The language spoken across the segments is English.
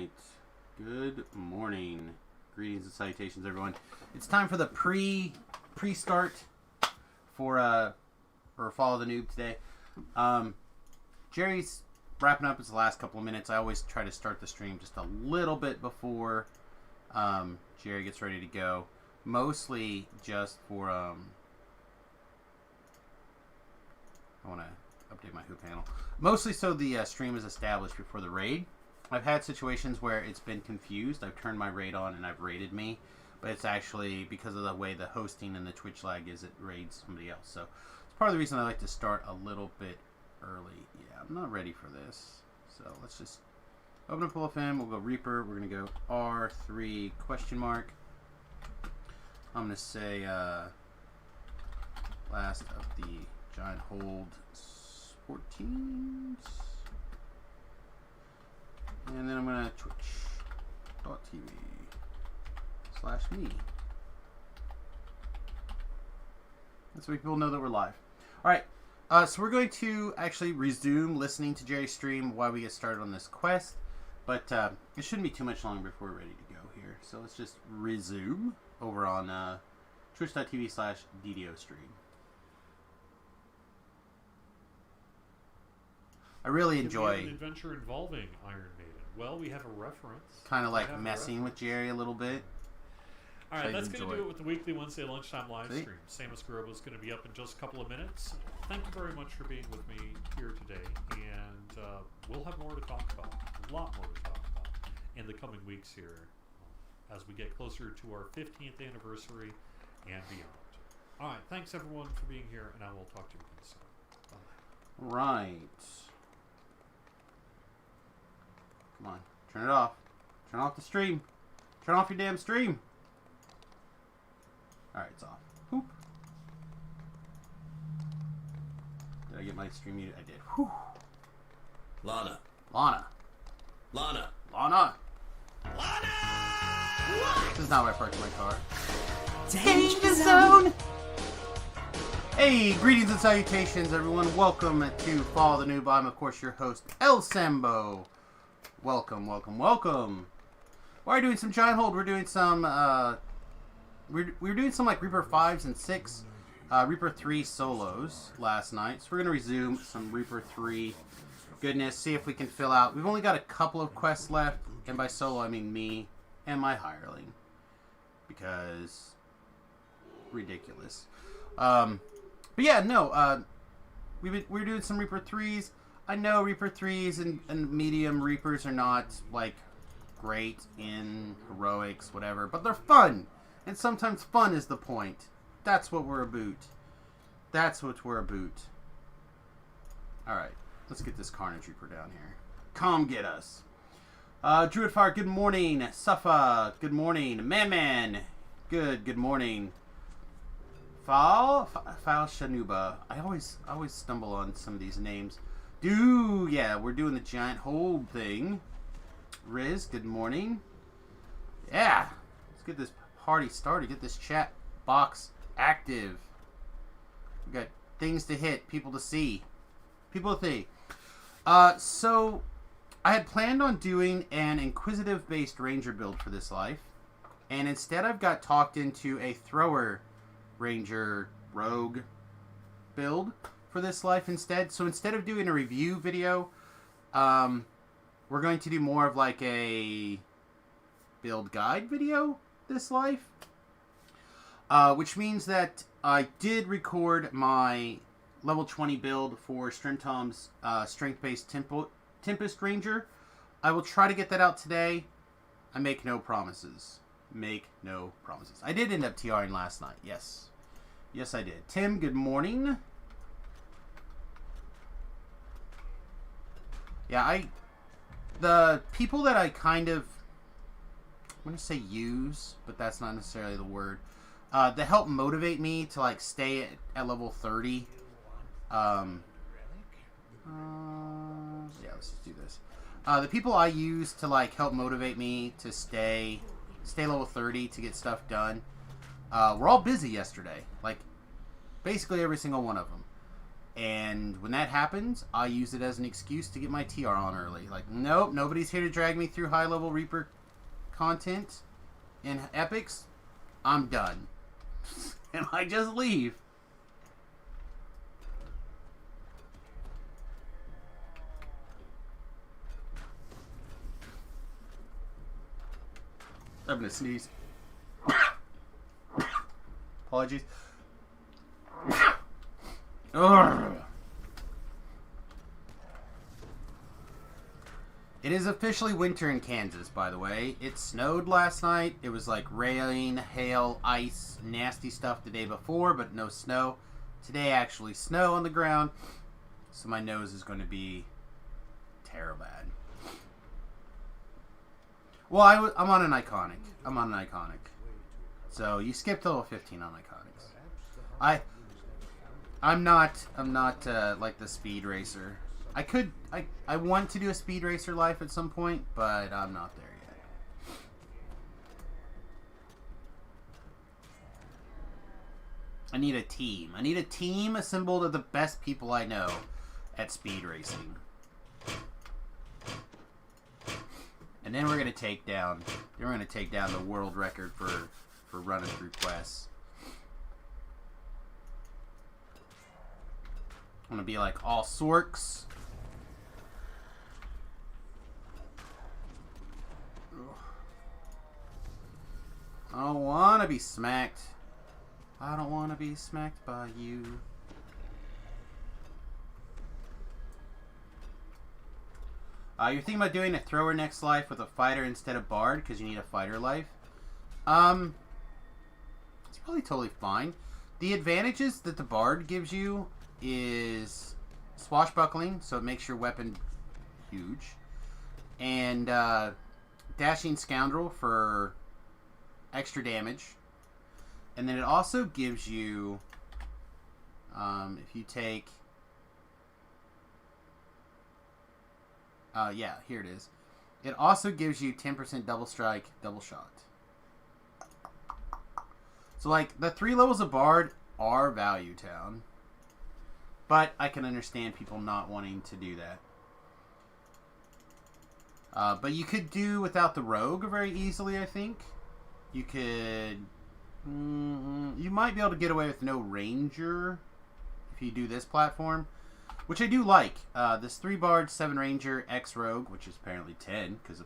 right. Good morning. Greetings and salutations, everyone. It's time for the pre-start for Follow the Noob today. Jerry's wrapping up. It's the last couple of minutes. I always try to start the stream just a little bit before Jerry gets ready to go. Mostly just for I want to update my Who panel. Mostly so the stream is established before the raid. I've had situations where it's been confused. I've turned my raid on and I've raided me, but it's actually because of the way the hosting and the Twitch lag is, it raids somebody else. So it's part of the reason I like to start a little bit early. Yeah, I'm not ready for this. So let's just open up LFM. We'll go Reaper. We're going to go R3 question mark. I'm going to say last of the giant hold sport teams. And then I'm going to twitch.tv/me. That's so people know that we're live. Alright, so we're going to actually resume listening to Jerry's stream while we get started on this quest. But it shouldn't be too much longer before we're ready to go here. So let's just resume over on twitch.tv/DDO stream. I really enjoy an adventure involving Iron Maiden. Well, we have a reference. Kind of like messing with Jerry a little bit. All right, that's going to do it with the weekly Wednesday lunchtime live stream. Samus Garoba is going to be up in just a couple of minutes. Thank you very much for being with me here today, and we'll have more to talk about, a lot more to talk about in the coming weeks here as we get closer to our 15th anniversary and beyond. All right, thanks everyone for being here, and I will talk to you again soon. Bye. Right. Come on, turn it off. Turn off the stream. Turn off your damn stream. Alright, it's off. Whoop. Did I get my stream muted? I did. Whew. Lana. Lana. Lana. Lana. Lana! This is not where I parked my car. Danger zone! Hey, greetings and salutations, everyone. Welcome to Follow the Noob. I'm, of course, your host, El Sambo. Welcome, welcome, welcome. We're doing some giant hold. We're doing some, we're doing some like Reaper 5s and 6, Reaper 3 solos last night. So we're going to resume some Reaper 3 goodness, see if we can fill out. We've only got a couple of quests left, and by solo I mean me and my hireling. Because, ridiculous. But yeah, no, we're doing some Reaper 3s. I know Reaper 3s and medium Reapers are not, like, great in heroics, whatever, but they're fun! And sometimes fun is the point. That's what we're about. That's what we're about. Alright, let's get this Carnage Reaper down here. Come get us. Druidfire, good morning. Suffa, good morning. Man, good morning. Fal Shanuba. I always stumble on some of these names. Yeah, we're doing the giant hold thing. Riz, good morning. Yeah, let's get this party started. Get this chat box active. We got things to hit, people to see. So I had planned on doing an inquisitive-based ranger build for this life, and instead I've got talked into a thrower ranger rogue build for this life instead. So instead of doing a review video, we're going to do more of like a build guide video this life. Which means that I did record my level 20 build for Strentom's strength-based Tempest Ranger. I will try to get that out today. I make no promises. I did end up TRing last night, yes. Yes, I did. Tim, good morning. Yeah, the people that I kind of, I'm going to say use, but that's not necessarily the word, that help motivate me to, like, stay at level 30. Yeah, let's just do this. The people I use to, like, help motivate me to stay level 30 to get stuff done, we're all busy yesterday. Like, basically every single one of them. And when that happens, I use it as an excuse to get my TR on early. Like, nope, nobody's here to drag me through high-level Reaper content in Epics. I'm done. And I just leave. I'm gonna sneeze. Apologies. Ugh. It is officially winter in Kansas, by the way. It snowed last night. It was like rain, hail, ice, nasty stuff the day before, but no snow. Today, actually, snow on the ground. So my nose is going to be terrible bad. Well, I'm on an iconic. So you skipped level 15 on iconics. I'm not like the speed racer. I want to do a speed racer life at some point, but I'm not there yet. I need a team. I need a team assembled of the best people I know at speed racing. And then we're gonna take down the world record for running through quests. I'm gonna be like all sorks. I don't wanna be smacked. I don't wanna be smacked by you. You're thinking about doing a thrower next life with a fighter instead of bard because you need a fighter life. It's probably totally fine. The advantages that the bard gives you is swashbuckling, so it makes your weapon huge, and dashing scoundrel for extra damage, and then it also gives you, if you take, yeah, here it is. It also gives you 10% double strike, double shot. So, like, the 3 levels of bard are value town. But I can understand people not wanting to do that. But you could do without the rogue very easily, I think. You could... you might be able to get away with no ranger if you do this platform. Which I do like. This 3 bard, 7 ranger, X rogue, which is apparently 10, because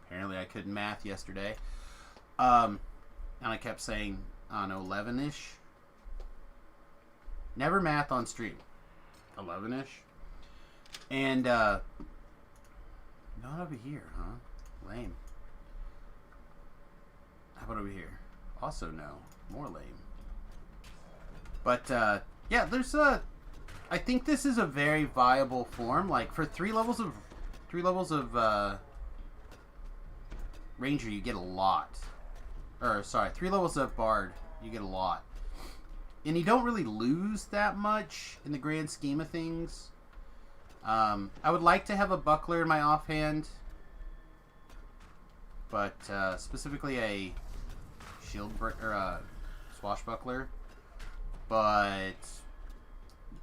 apparently I couldn't math yesterday. And I kept saying, I don't know, 11-ish. Never math on stream. 11-ish. And, not over here, huh? Lame. How about over here? Also no. More lame. But, yeah, there's I think this is a very viable form. Like, for 3 levels of ranger, you get a lot. Or, sorry, 3 levels of bard, you get a lot. And you don't really lose that much in the grand scheme of things. I would like to have a buckler in my offhand. But, specifically a shield or a swashbuckler. But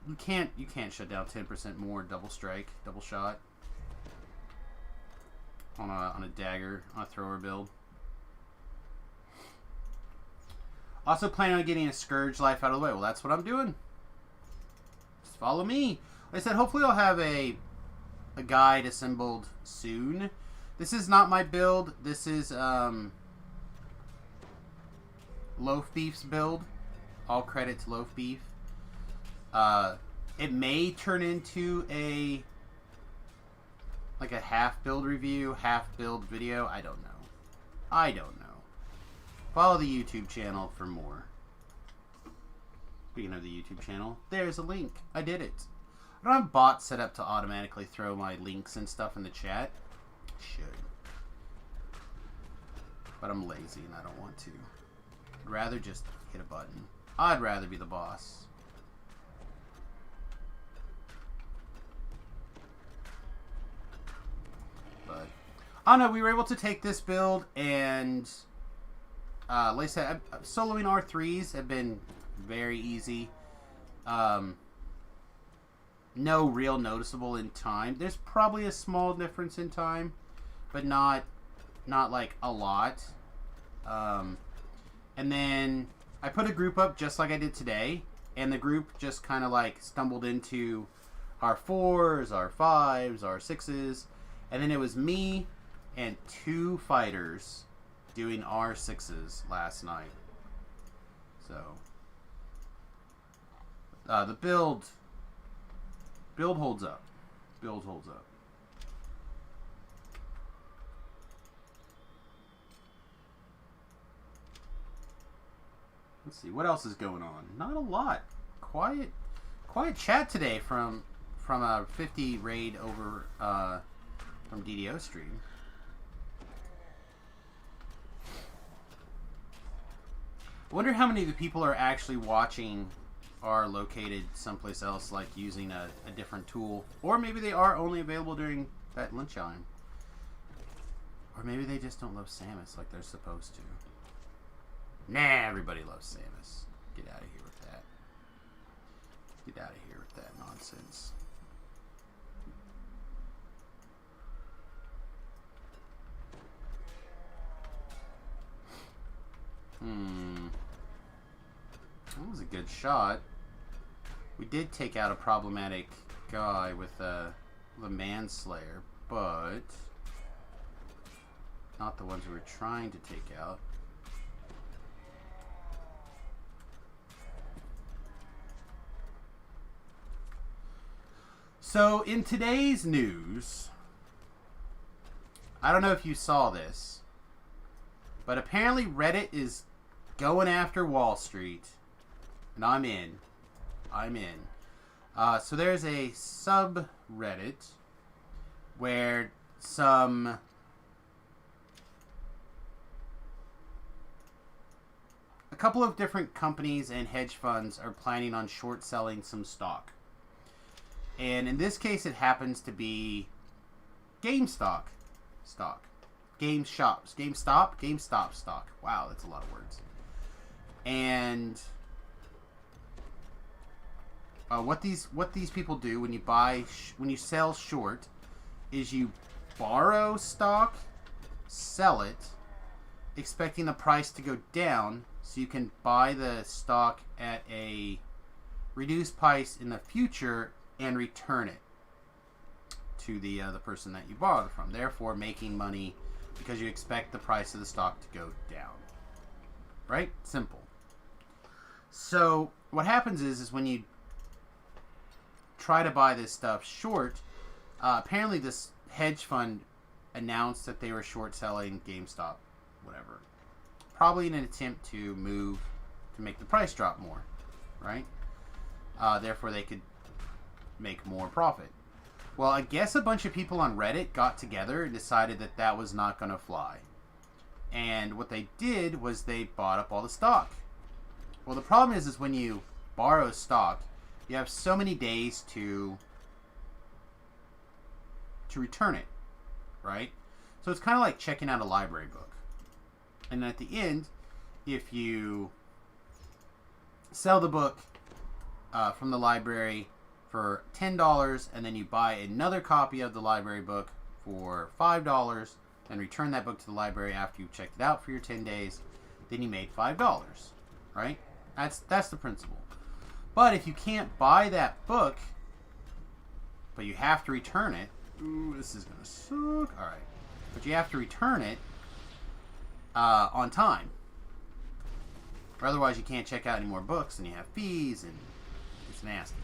you can't shut down 10% more double strike, double shot on a dagger, on a thrower build. Also planning on getting a Scourge life out of the way. Well, that's what I'm doing. Just follow me. Like I said, hopefully I'll have a guide assembled soon. This is not my build. This is Loaf Beef's build. All credit to Loaf Beef. It may turn into a half build review, half build video. I don't know. Follow the YouTube channel for more. Speaking of the YouTube channel, there's a link. I did it. I don't have bots set up to automatically throw my links and stuff in the chat. I should. But I'm lazy and I don't want to. I'd rather just hit a button. I'd rather be the boss. But I don't know, we were able to take this build and like I said, soloing R3s have been very easy. no real noticeable in time. There's probably a small difference in time, but not like a lot. And then I put a group up just like I did today, and the group just kind of like stumbled into our 4s, our 5s, our 6s, and then it was me and 2 fighters doing our 6s last night. So the build holds up. Build holds up. Let's see what else is going on. Not a lot. Quiet chat today from a 50 raid over from DDO stream. I wonder how many of the people are actually watching are located someplace else, like using a different tool, or maybe they are only available during that lunchtime, or maybe they just don't love Samus like they're supposed to. Nah, everybody loves Samus. Get out of here with that. Get out of here with that nonsense. That was a good shot. We did take out a problematic guy with the manslayer, but not the ones we were trying to take out. So in today's news, I don't know if you saw this, but apparently Reddit is going after Wall Street, and I'm in. So there's a subreddit where a couple of different companies and hedge funds are planning on short selling some stock. And in this case, it happens to be GameStop stock. GameStop stock. Wow, that's a lot of words. And what these people do when you sell short is you borrow stock, sell it, expecting the price to go down so you can buy the stock at a reduced price in the future and return it to the person that you borrowed it from, therefore making money because you expect the price of the stock to go down. Right? Simple. So what happens is when you try to buy this stuff short, apparently this hedge fund announced that they were short selling GameStop, whatever, probably in an attempt to make the price drop more, right? Therefore they could make more profit. Well, I guess a bunch of people on Reddit got together and decided that that was not going to fly. And what they did was they bought up all the stock. Well, the problem is when you borrow stock, you have so many days to return it, right? So it's kind of like checking out a library book. And at the end, if you sell the book from the library for $10 and then you buy another copy of the library book for $5 and return that book to the library after you've checked it out for your 10 days, then you made $5, right? That's the principle. But if you can't buy that book, but you have to return it, ooh, this is gonna suck. All right, but you have to return it on time, or otherwise you can't check out any more books, and you have fees, and it's nasty.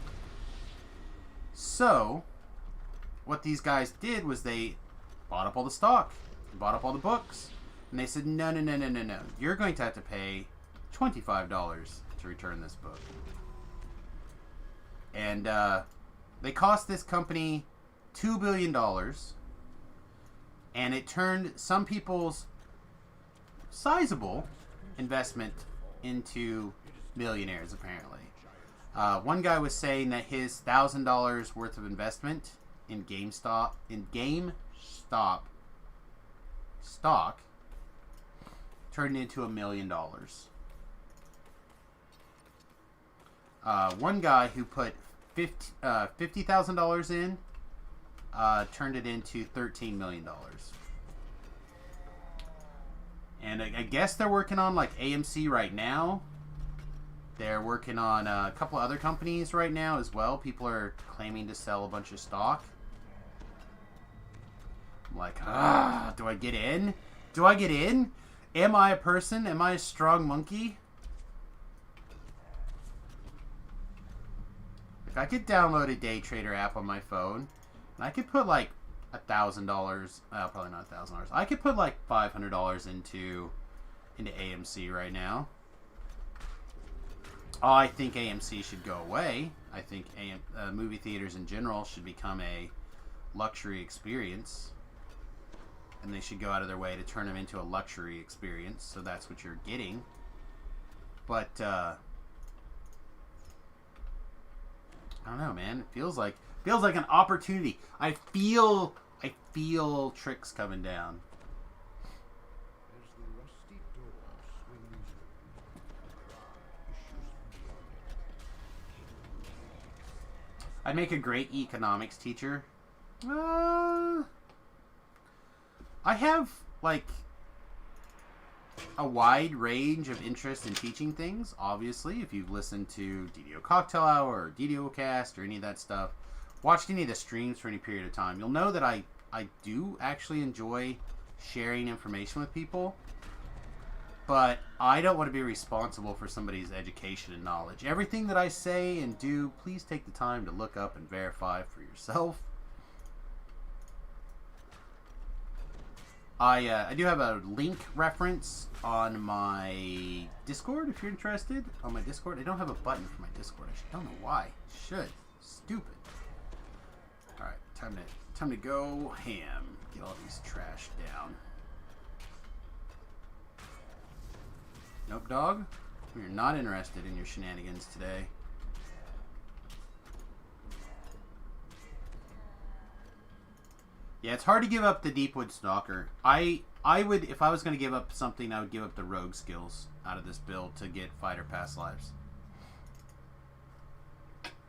So, what these guys did was they bought up all the stock, bought up all the books, and they said, no. You're going to have to pay $25 to return this book. And they cost this company $2 billion, and it turned some people's sizable investment into millionaires, apparently. One guy was saying that his $1,000 worth of investment in GameStop stock turned into $1 million. One guy who put $50,000 in, turned it into $13 million. And I guess they're working on like AMC right now. They're working on a couple other companies right now as well. People are claiming to sell a bunch of stock. I'm like, do I get in? Do I get in? Am I a person? Am I a strong monkey? Like, I could download a day trader app on my phone, and I could put like $1,000. Probably not $1,000. I could put like $500 into AMC right now. I think AMC should go away. I think movie theaters in general should become a luxury experience. And they should go out of their way to turn them into a luxury experience. So that's what you're getting. But, I don't know, man. It feels like an opportunity. I feel tricks coming down. I'd make a great economics teacher. I have, like, a wide range of interest in teaching things. Obviously, if you've listened to DDO Cocktail Hour or DDO Cast or any of that stuff, watched any of the streams for any period of time, you'll know that I do actually enjoy sharing information with people. But I don't want to be responsible for somebody's education and knowledge. Everything that I say and do, please take the time to look up and verify for yourself. I do have a link reference on my Discord if you're interested. On my Discord, I don't have a button for my Discord. I don't know why. I should. Stupid. All right, time to go ham. Get all these trash down. Nope, dog. We're not interested in your shenanigans today. Yeah, it's hard to give up the Deepwood Stalker. I would, if I was going to give up something, I would give up the rogue skills out of this build to get fighter pass lives.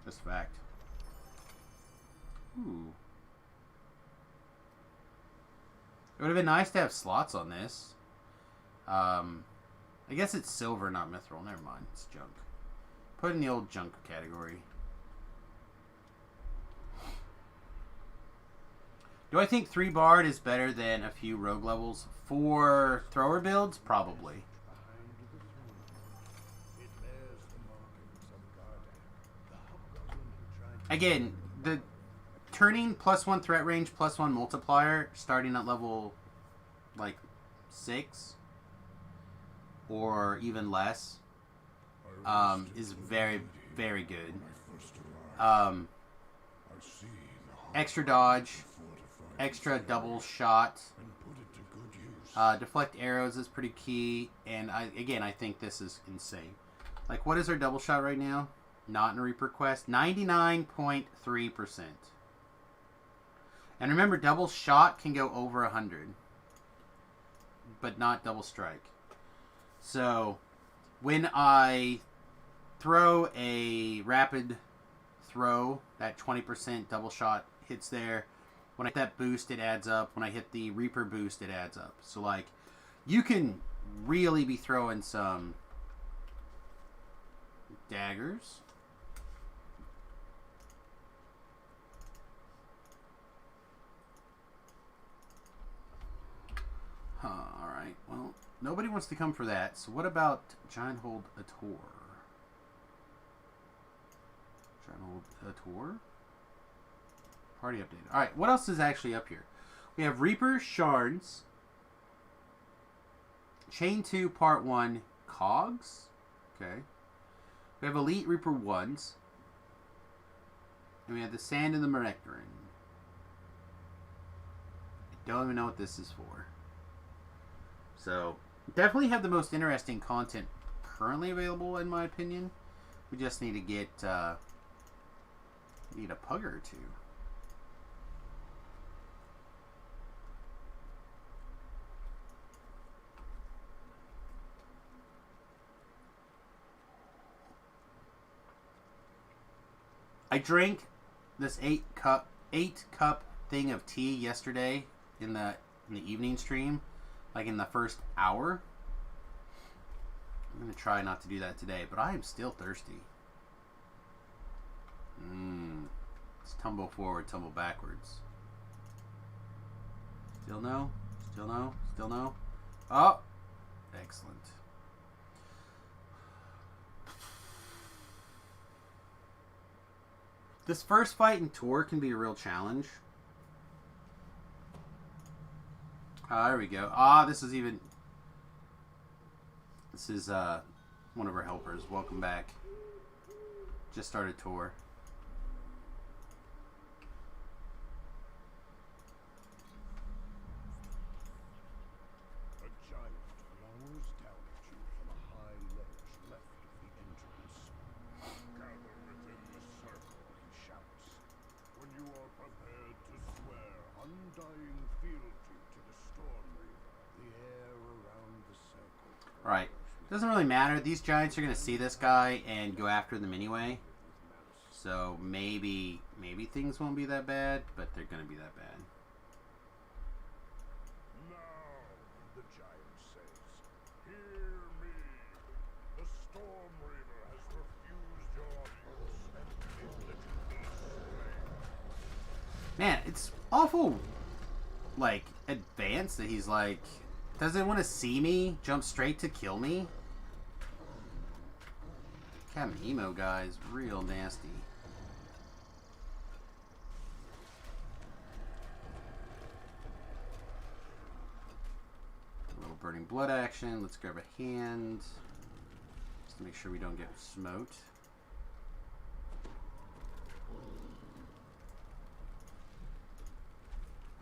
Just fact. Ooh. It would have been nice to have slots on this. I guess it's silver, not mithril. Never mind. It's junk. Put it in the old junk category. Do I think 3 Bard is better than a few rogue levels? For thrower builds? Probably. Again, the turning +1 threat range, +1 multiplier, starting at level, like, 6... or even less, is very, very good. Extra dodge, extra double shot, deflect arrows is pretty key, and I think this is insane. Like, what is our double shot right now? Not in a Reaper Quest, 99.3%. And remember, double shot can go over 100, but not double strike. So, when I throw a rapid throw, that 20% double shot hits there. When I hit that boost, it adds up. When I hit the Reaper boost, it adds up. So, like, you can really be throwing some daggers. Alright, well, nobody wants to come for that. So what about Giant Hold a Tour? Giant Hold a Tour? Party updated. Alright, what else is actually up here? We have Reaper Shards. Chain 2 Part 1 Cogs. Okay. We have Elite Reaper 1s. And we have the Sand and the Merectorin. I don't even know what this is for. So, definitely have the most interesting content currently available, in my opinion. We just need to get, need a pugger or two. I drank this 8-cup thing of tea yesterday in the evening stream, like in the first hour. I'm gonna try not to do that today, but I am still thirsty. Let's tumble forward, tumble backwards. Still no? Still no? Still no? Oh! Excellent. This first fight in tour can be a real challenge. There we go. This is one of our helpers. Welcome back. Just started tour. A giant glowers down at you from a high ledge left of the entrance. Gather within the circle, he shouts. When you are prepared to swear undying fealty to the Storm Reaver, the air around the circle. Alright. Doesn't really matter. These giants are going to see this guy and go after them anyway. So maybe things won't be that bad, but they're going to be that bad. Now, the giant says, hear me. The Storm Reaver has refused your use and bid that you be slain. Man, it's awful, like, advanced that he's like, doesn't want to see me, jump straight to kill me. Captain Emo guy's real nasty. A little burning blood action. Let's grab a hand. Just to make sure we don't get smoked.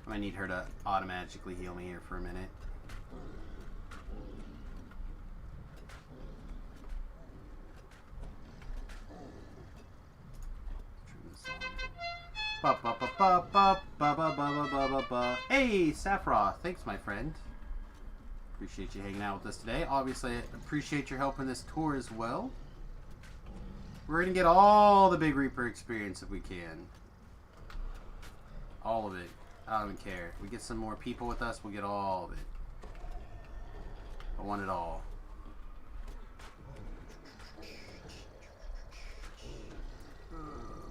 I might need her to automatically heal me here for a minute. Hey, Saffroth. Thanks, my friend. Appreciate you hanging out with us today. Obviously, I appreciate your help in this tour as well. We're going to get all the Big Reaper experience if we can. All of it. I don't even care. If we get some more people with us, we'll get all of it. I want it all.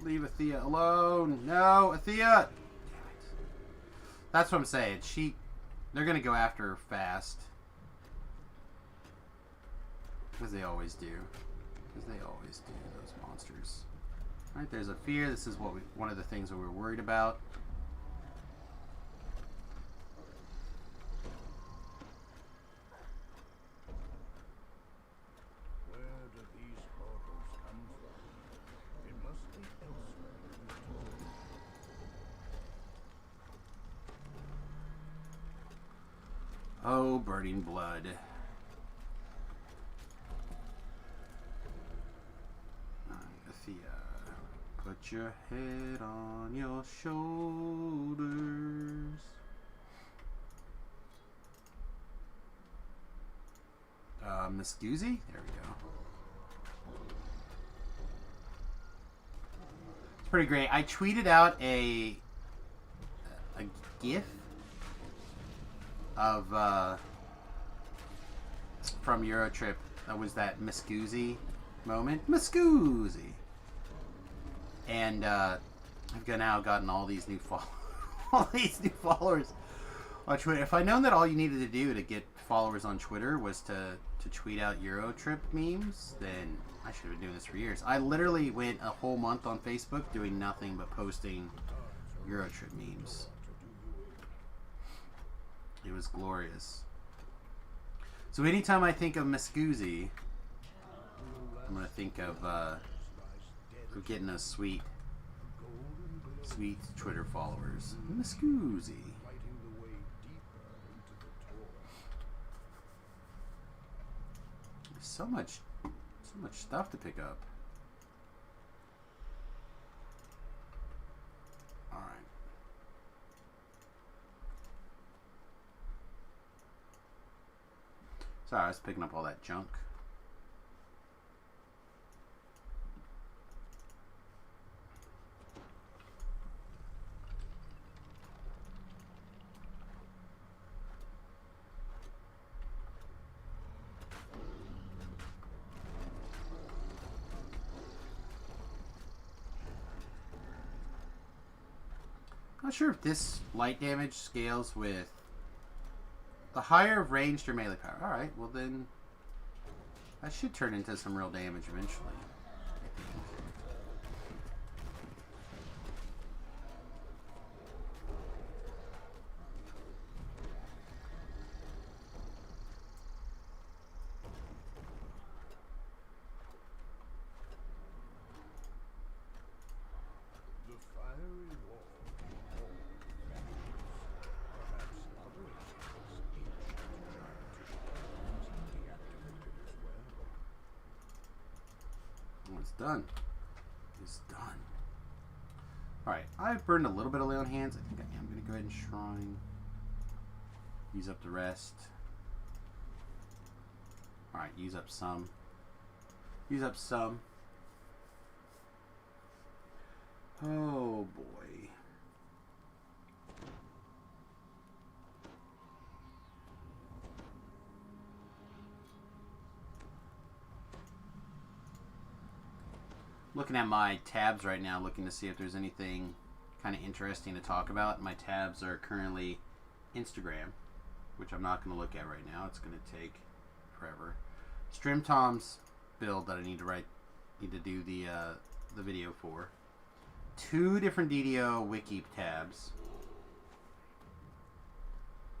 Leave Athea alone. No, Athea! That's what I'm saying. They're going to go after her fast. Because they always do. Because they always do, those monsters. Alright, there's a fear. This is one of the things that we're worried about. Oh, burning blood. Athea, put your head on your shoulders. Miss Goozy? There we go. It's pretty great. I tweeted out a GIF of from Eurotrip. That was that Miss Goozy moment. Miss Goozy. And I've now gotten all these new followers on Twitter. If I'd known that all you needed to do to get followers on Twitter was to tweet out Eurotrip memes, then I should have been doing this for years. I literally went a whole month on Facebook doing nothing but posting Eurotrip memes. It was glorious. So anytime I think of Miss Goozy, I'm going to think of getting those sweet Twitter followers. Miss Goozy. There's so much stuff to pick up. All right. Sorry, I was picking up all that junk. Not sure if this light damage scales with the higher ranged or melee power. Alright, well then that should turn into some real damage eventually. Done. It's done. Alright, I've burned a little bit of lay on hands. I think I am going to go ahead and shrine. Use up the rest. Alright, use up some. Use up some. Oh boy. Looking at my tabs right now, looking to see if there's anything kind of interesting to talk about. My tabs are currently Instagram, which I'm not going to look at right now. It's going to take forever. Stream Tom's build that I need to do the video for. 2 different DDO wiki tabs,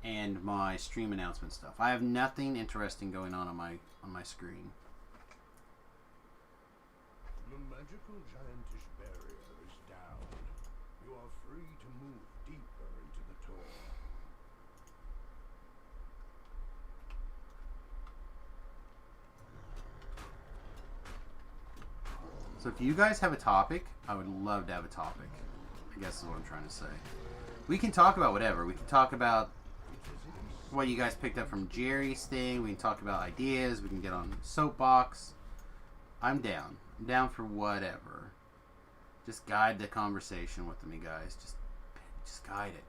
and my stream announcement stuff. I have nothing interesting going on my screen. The magical giantish barrier is down. You are free to move deeper into the tour. So if you guys have a topic, I would love to have a topic. I guess is what I'm trying to say. We can talk about whatever. We can talk about what you guys picked up from Jerry's thing. We can talk about ideas. We can get on soapbox. I'm down. I'm down for whatever. Just guide the conversation with me, guys. Just guide it.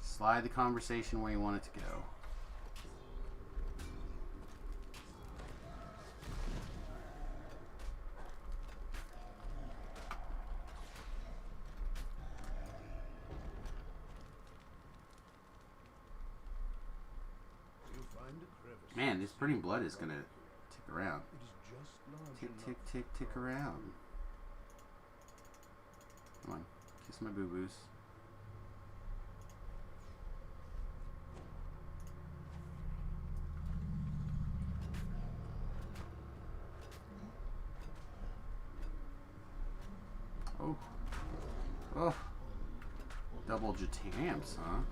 Slide the conversation where you want it to go. Man, this burning blood is gonna tick around. Tick, tick, tick, tick around. Come on, kiss my boo-boos. Oh. Oh. Double Jatams, huh?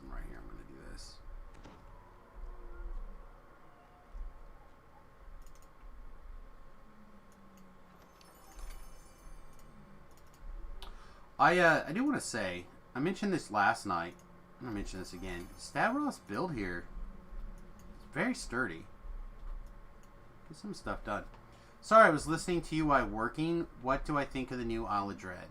Right here, I'm going to do this. I do want to say, I mentioned this last night. I'm going to mention this again. Stavros build here is very sturdy. Get some stuff done. Sorry, I was listening to you while working. What do I think of the new Isle of Dread?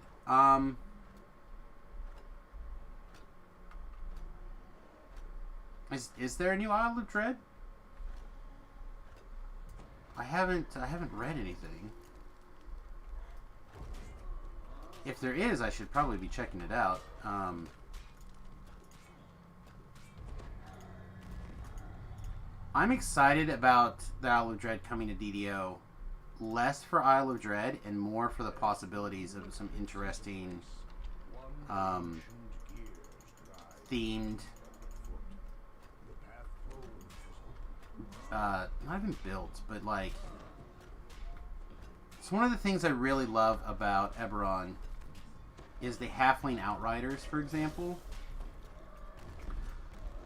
Is there a new Isle of Dread? I haven't read anything. If there is, I should probably be checking it out. I'm excited about the Isle of Dread coming to DDO. Less for Isle of Dread and more for the possibilities of some interesting themed, not even built, but like, it's one of the things I really love about Eberron is the Halfling Outriders, for example.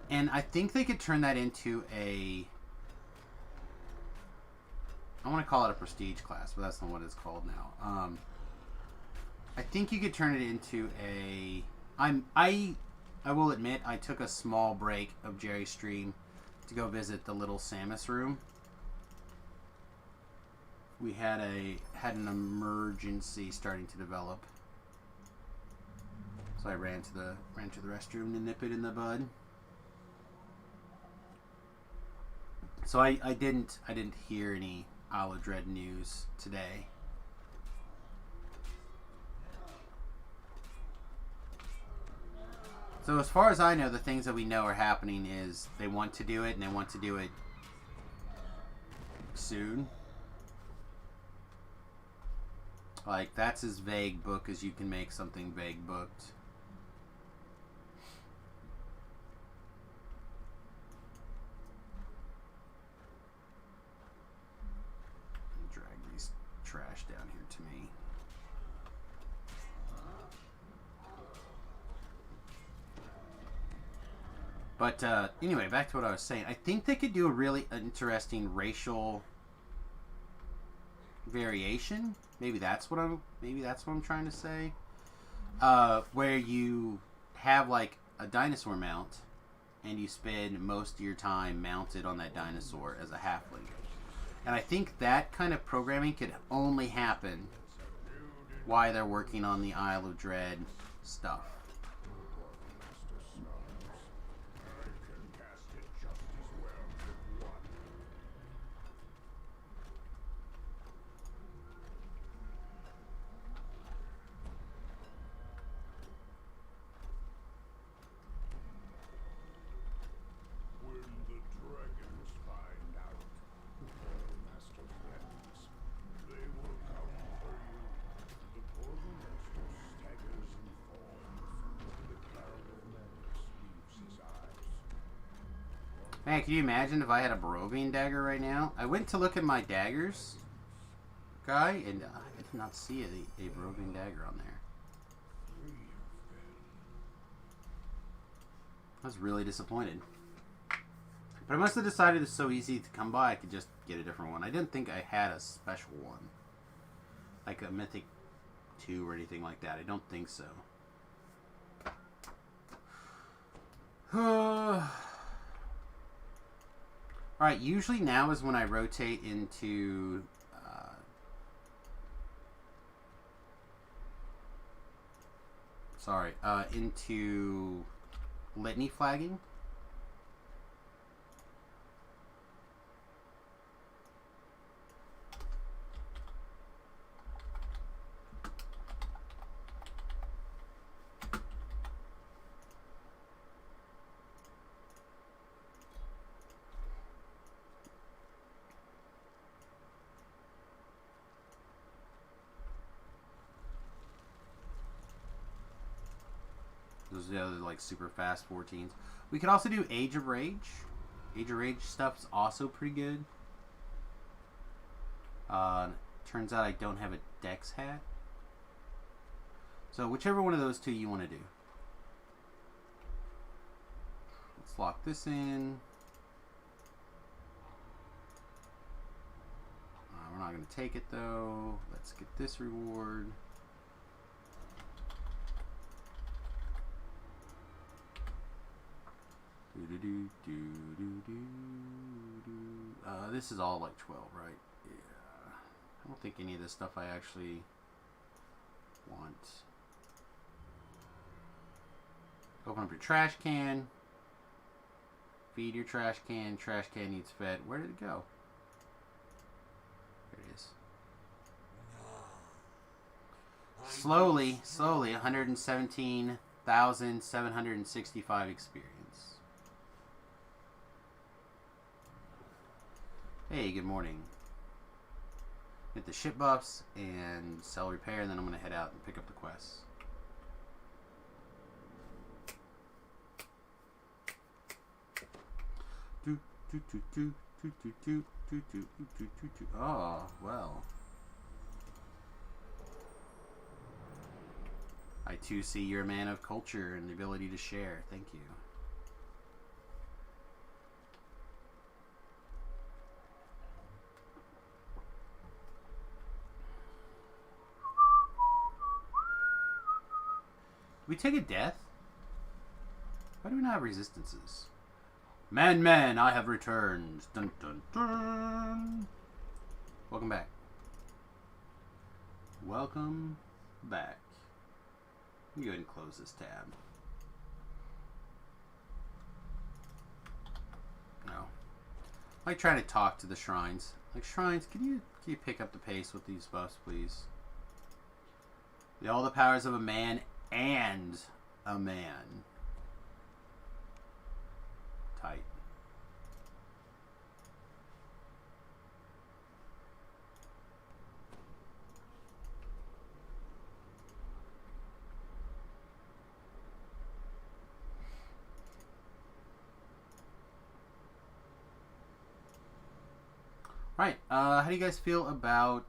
And I think they could turn that into a, I want to call it a prestige class, but that's not what it's called now. I think you could turn it into a, I will admit, I took a small break of Jerry's stream to go visit the little Samus room. We had an emergency starting to develop. So I ran to the restroom to nip it in the bud. So I didn't hear any Isle of Dread news today. So as far as I know, the things that we know are happening is they want to do it, and they want to do it soon. Like, that's as vague book as you can make something vague booked. Drag these trash down here to me. But anyway, back to what I was saying. I think they could do a really interesting racial variation. Maybe that's what I'm trying to say. Where you have like a dinosaur mount, and you spend most of your time mounted on that dinosaur as a halfling. And I think that kind of programming could only happen while they're working on the Isle of Dread stuff. Man, can you imagine if I had a Barovian dagger right now? I went to look at my daggers guy, and I did not see a Barovian dagger on there. I was really disappointed. But I must have decided it's so easy to come by, I could just get a different one. I didn't think I had a special one. Like a Mythic 2 or anything like that. I don't think so. Alright, usually now is when I rotate into into litany flagging. Those are the other like super fast 14s. We could also do Age of Rage. Age of Rage stuff's also pretty good. Turns out I don't have a Dex hat. So whichever one of those two you want to do. Let's lock this in. We're not going to take it though. Let's get this reward. This is all like 12, right? Yeah. I don't think any of this stuff I actually want. Open up your trash can. Feed your trash can. Trash can needs fed. Where did it go? There it is. Slowly, 117,765 experience. Hey, good morning. Get the ship buffs and sell repair, and then I'm going to head out and pick up the quests. Oh, well. I too see you're a man of culture and the ability to share. Thank you. We take a death? Why do we not have resistances? Man, I have returned. Dun, dun, dun. Welcome back. Welcome back. Let me go ahead and close this tab. No. I like trying to talk to the shrines. Like, shrines, can you pick up the pace with these buffs, please? All the powers of a man and a man. Tight. Right, how do you guys feel about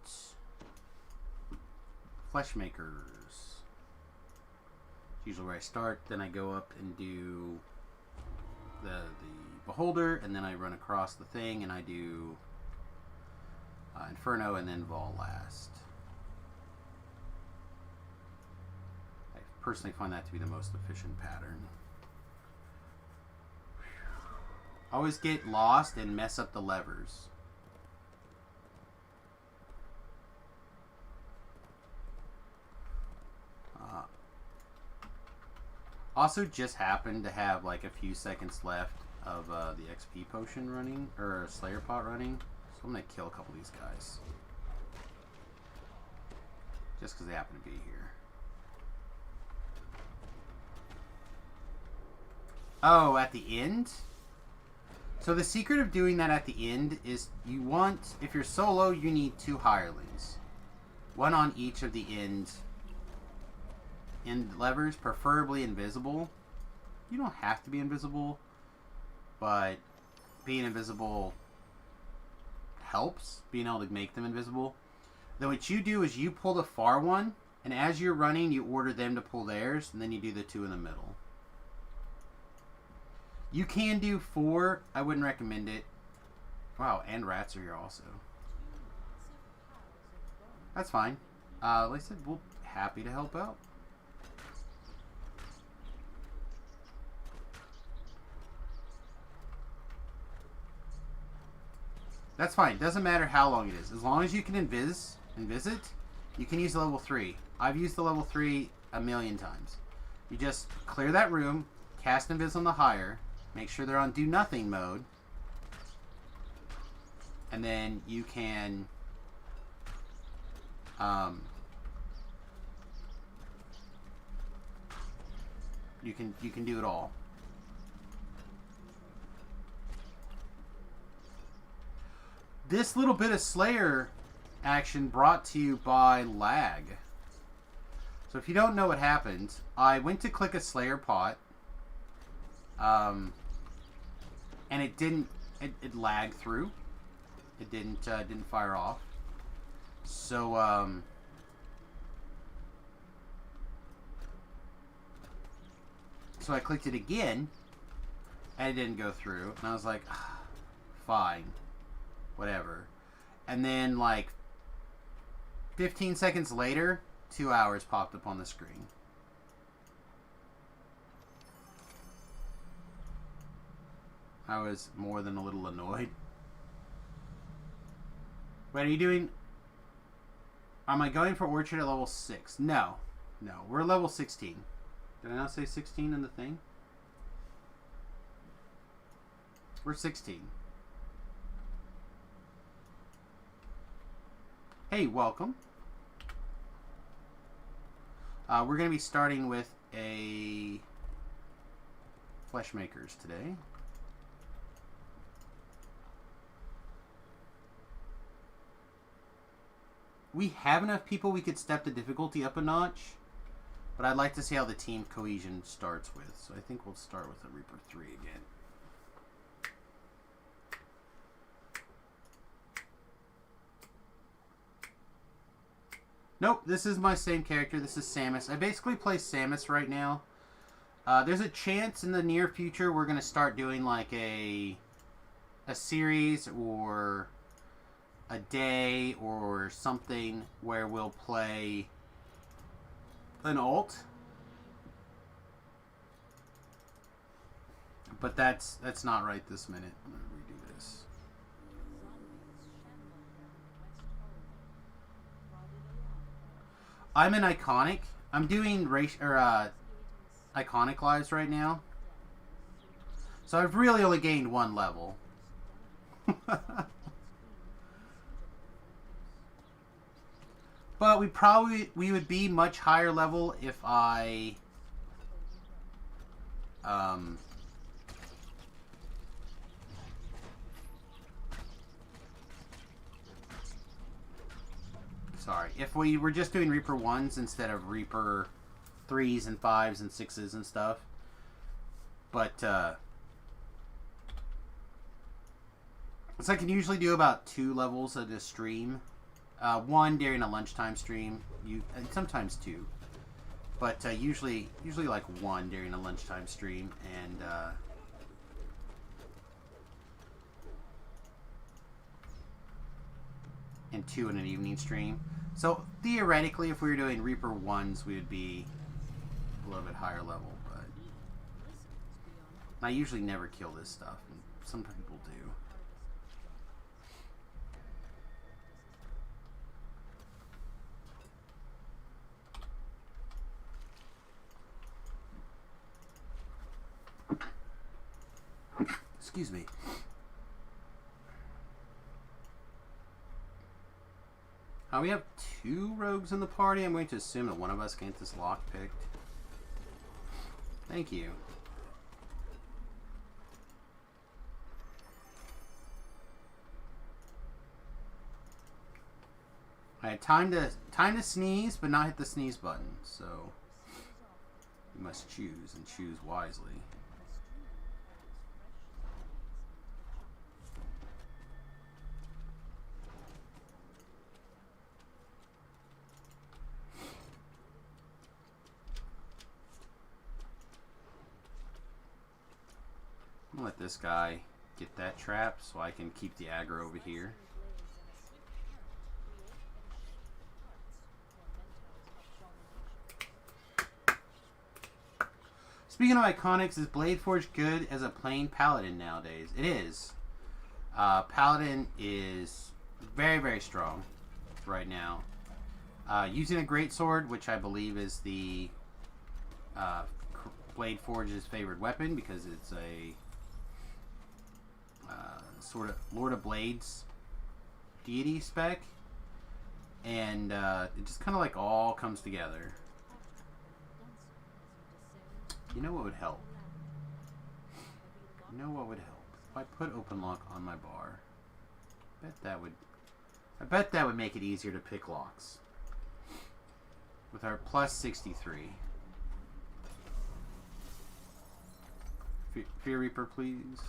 flesh makers? Usually where I start, then I go up and do the beholder, and then I run across the thing, and I do Inferno, and then Vol last. I personally find that to be the most efficient pattern. I always get lost and mess up the levers. Also just happened to have like a few seconds left of the XP potion running, or Slayer pot running. So I'm going to kill a couple of these guys. Just because they happen to be here. Oh, at the end? So the secret of doing that at the end is you want, if you're solo, you need 2 hirelings. 1 on each of the end levers, preferably invisible. You don't have to be invisible, but being invisible helps, being able to make them invisible. Then what you do is you pull the far one, and as you're running, you order them to pull theirs, and then you do the 2 in the middle. You can do 4. I wouldn't recommend it. Wow, and rats are here also. That's fine. Like I said, we're happy to help out. That's fine. Doesn't matter how long it is. As long as you can invis it, you can use the level 3. I've used the level 3 a million times. You just clear that room, cast invis on the higher, make sure they're on do nothing mode, and then you can you can do it all. This little bit of Slayer action brought to you by lag. So if you don't know what happened, I went to click a Slayer pot, and it didn't. It lagged through. It didn't fire off. So I clicked it again, and it didn't go through. And I was like, fine. Whatever. And then like 15 seconds later, 2 hours popped up on the screen. I was more than a little annoyed. Wait, are you doing... Am I going for Orchard at level 6? No. No, we're level 16. Did I not say 16 in the thing? We're 16. Hey, welcome. We're going to be starting with a Fleshmakers today. We have enough people we could step the difficulty up a notch, but I'd like to see how the team cohesion starts with. So I think we'll start with a Reaper 3 again. Nope, this is my same character. This is Samus. I basically play Samus right now. There's a chance in the near future we're going to start doing like a series or a day or something where we'll play an alt. But that's not right this minute. I'm going to redo this. I'm an iconic. I'm doing iconic lives right now, so I've really only gained 1 level. But we would be much higher level if I sorry, if we were just doing Reaper 1s instead of Reaper 3s and 5s and 6s and stuff. But so I can usually do about 2 levels at a stream. 1 during a lunchtime stream, and sometimes 2, but usually like 1 during a lunchtime stream, and 2 in an evening stream. So theoretically, if we were doing Reaper 1s, we would be a little bit higher level. But I usually never kill this stuff, and some people do. Excuse me. We have 2 rogues in the party. I'm going to assume that one of us can get this lock picked. Thank you. I had time to sneeze, but not hit the sneeze button. So you must choose and choose wisely. I'm gonna let this guy get that trap so I can keep the aggro over here. Speaking of iconics, is Bladeforge good as a plain paladin nowadays? It is. Paladin is very, very strong right now. Using a greatsword, which I believe is the Bladeforge's favorite weapon because it's a sort of Lord of Blades deity spec, and it just kind of like all comes together. You know what would help? You know what would help? If I put open lock on my bar, I bet that would make it easier to pick locks. With our plus 63. Fear Reaper, please.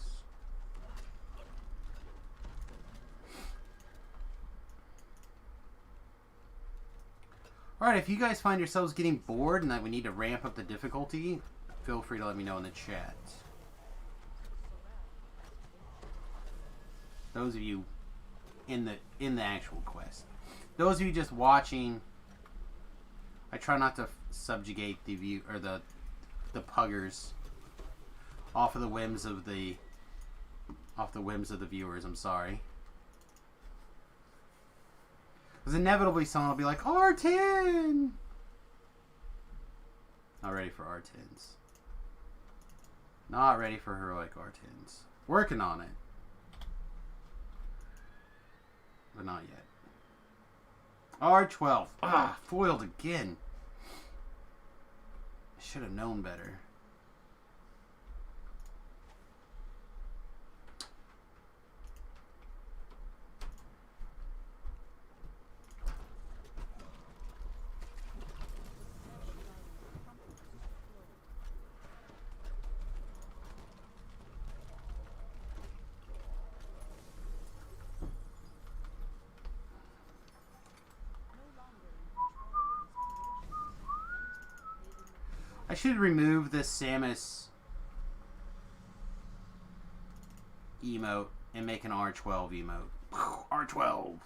Alright, if you guys find yourselves getting bored and that we need to ramp up the difficulty, feel free to let me know in the chat. Those of you in the actual quest. Those of you just watching, I try not to subjugate the view or the puggers off of the whims of the viewers. I'm sorry. Because inevitably someone will be like, R10! Not ready for R10s. Not ready for heroic R10s. Working on it. But not yet. R12. Ah, foiled again. I should have known better. I should remove this Samus emote and make an R12 emote. R12.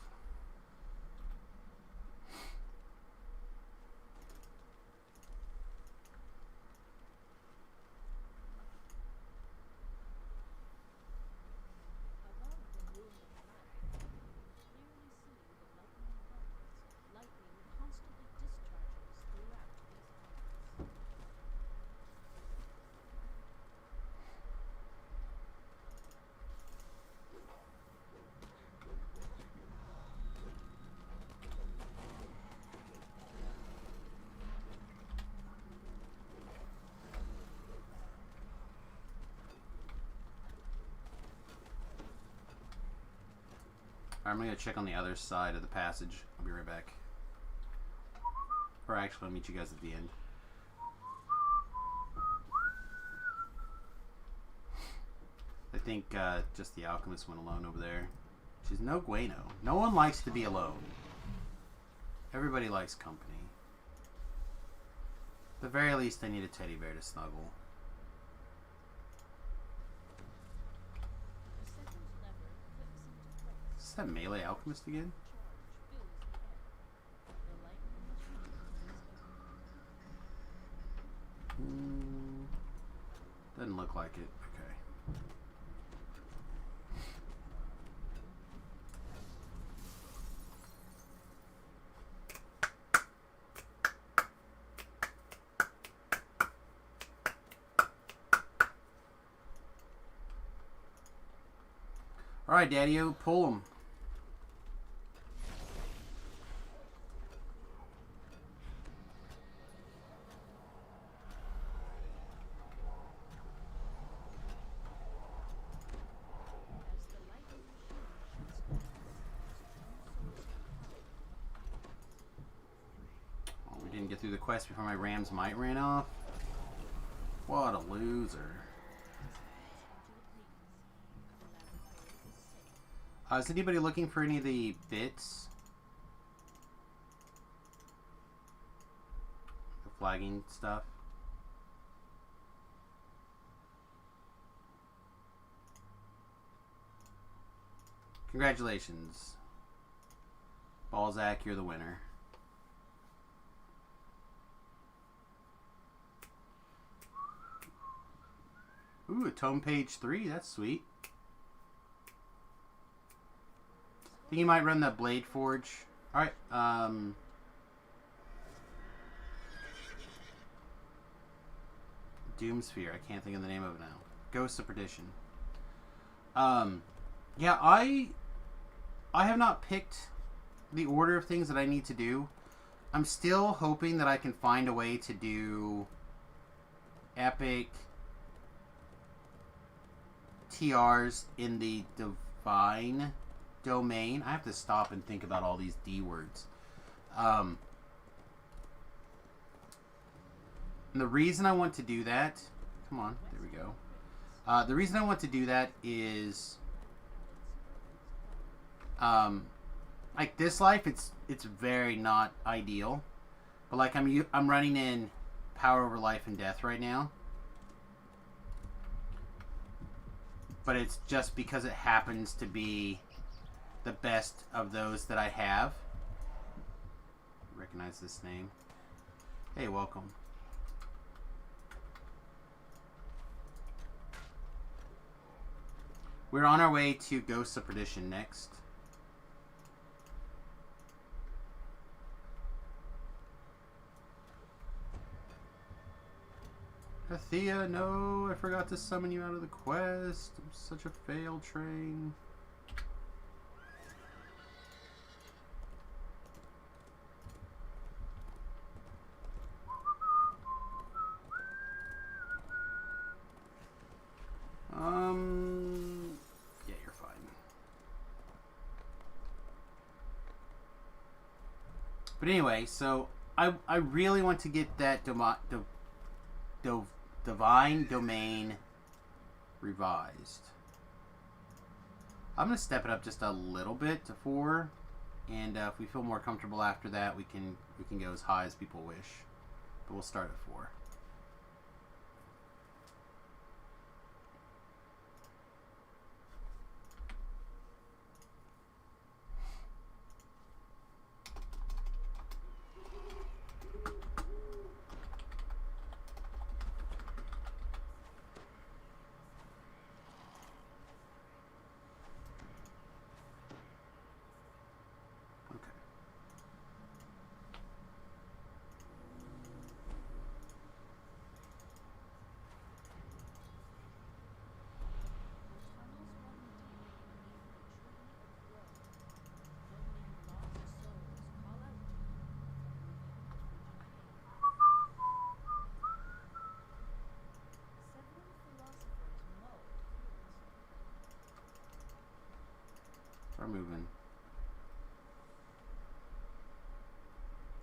I'm gonna go check on the other side of the passage. I'll be right back. Or actually, I'll meet you guys at the end. I think just the alchemist went alone over there. She's no bueno. No one likes to be alone. Everybody likes company. At the very least, I need a teddy bear to snuggle. Is that melee alchemist again? Doesn't look like it. Okay. All right, Daddy-o, pull him. Oh, we didn't get through the quest before my Ram's might ran off. What a loser. Is anybody looking for any of the bits? The flagging stuff? Congratulations. Balzac, you're the winner. Ooh, a tome page 3. That's sweet. I think you might run the Blade Forge. Alright, Doomsphere. I can't think of the name of it now. Ghosts of Perdition. Yeah, I have not picked the order of things that I need to do. I'm still hoping that I can find a way to do epic TRs in the Divine Domain. I have to stop and think about all these D words. And the reason I want to do that, come on, there we go. The reason I want to do that is, like this life, it's very not ideal, but like I'm running in Power Over Life and Death right now, but it's just because it happens to be the best of those that I have. Recognize this name. Hey, welcome. We're on our way to Ghosts of Perdition next. Athea, no, I forgot to summon you out of the quest. I'm such a failed train. Yeah, you're fine. But anyway, so I really want to get that Divine Domain revised. I'm going to step it up just a little bit to 4, and if we feel more comfortable after that, we can go as high as people wish. But we'll start at 4. Start moving.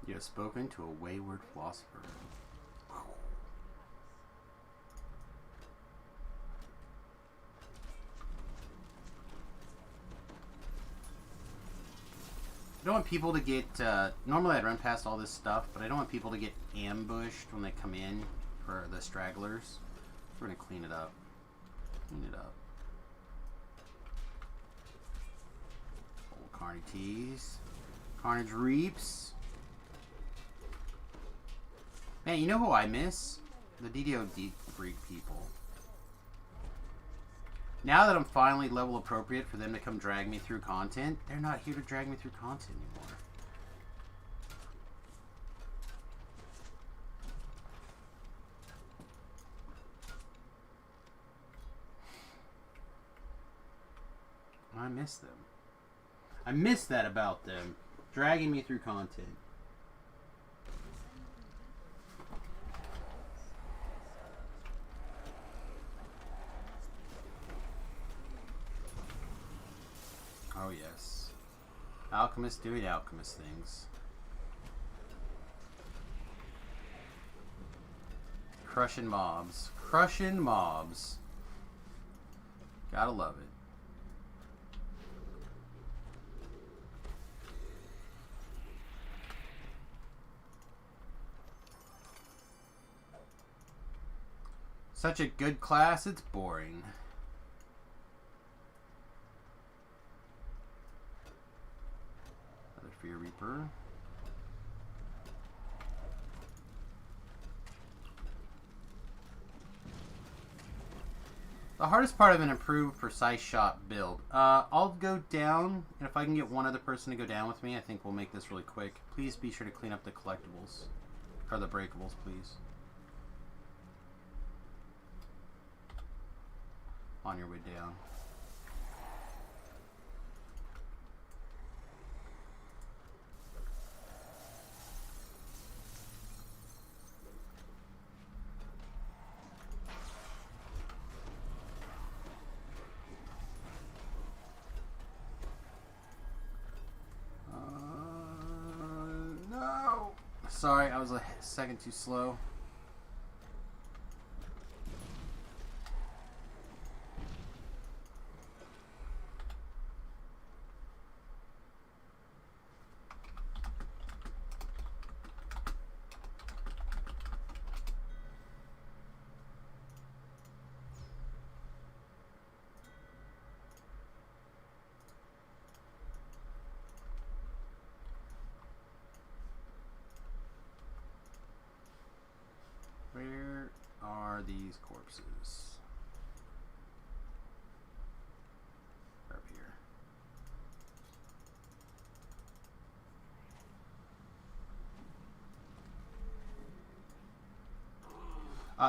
You have spoken to a wayward philosopher. I don't want people to get, normally I'd run past all this stuff, but I don't want people to get ambushed when they come in for the stragglers. We're going to clean it up. Clean it up. Old Carnage Tees. Carnage Reaps. Man, you know who I miss? The DDO Deep Freak people. Now that I'm finally level appropriate for them to come drag me through content, they're not here to drag me through content anymore. I miss them. I miss that about them. Dragging me through content. Oh yes. Alchemists doing alchemist things. Crushing mobs. Crushing mobs. Gotta love it. Such a good class, it's boring. Another Fear Reaper. The hardest part of an improved precise shot build. I'll go down, and if I can get one other person to go down with me, I think we'll make this really quick. Please be sure to clean up the collectibles. Or the breakables, please. On your way down. No! Sorry, I was a second too slow. Where are these corpses? They're up here.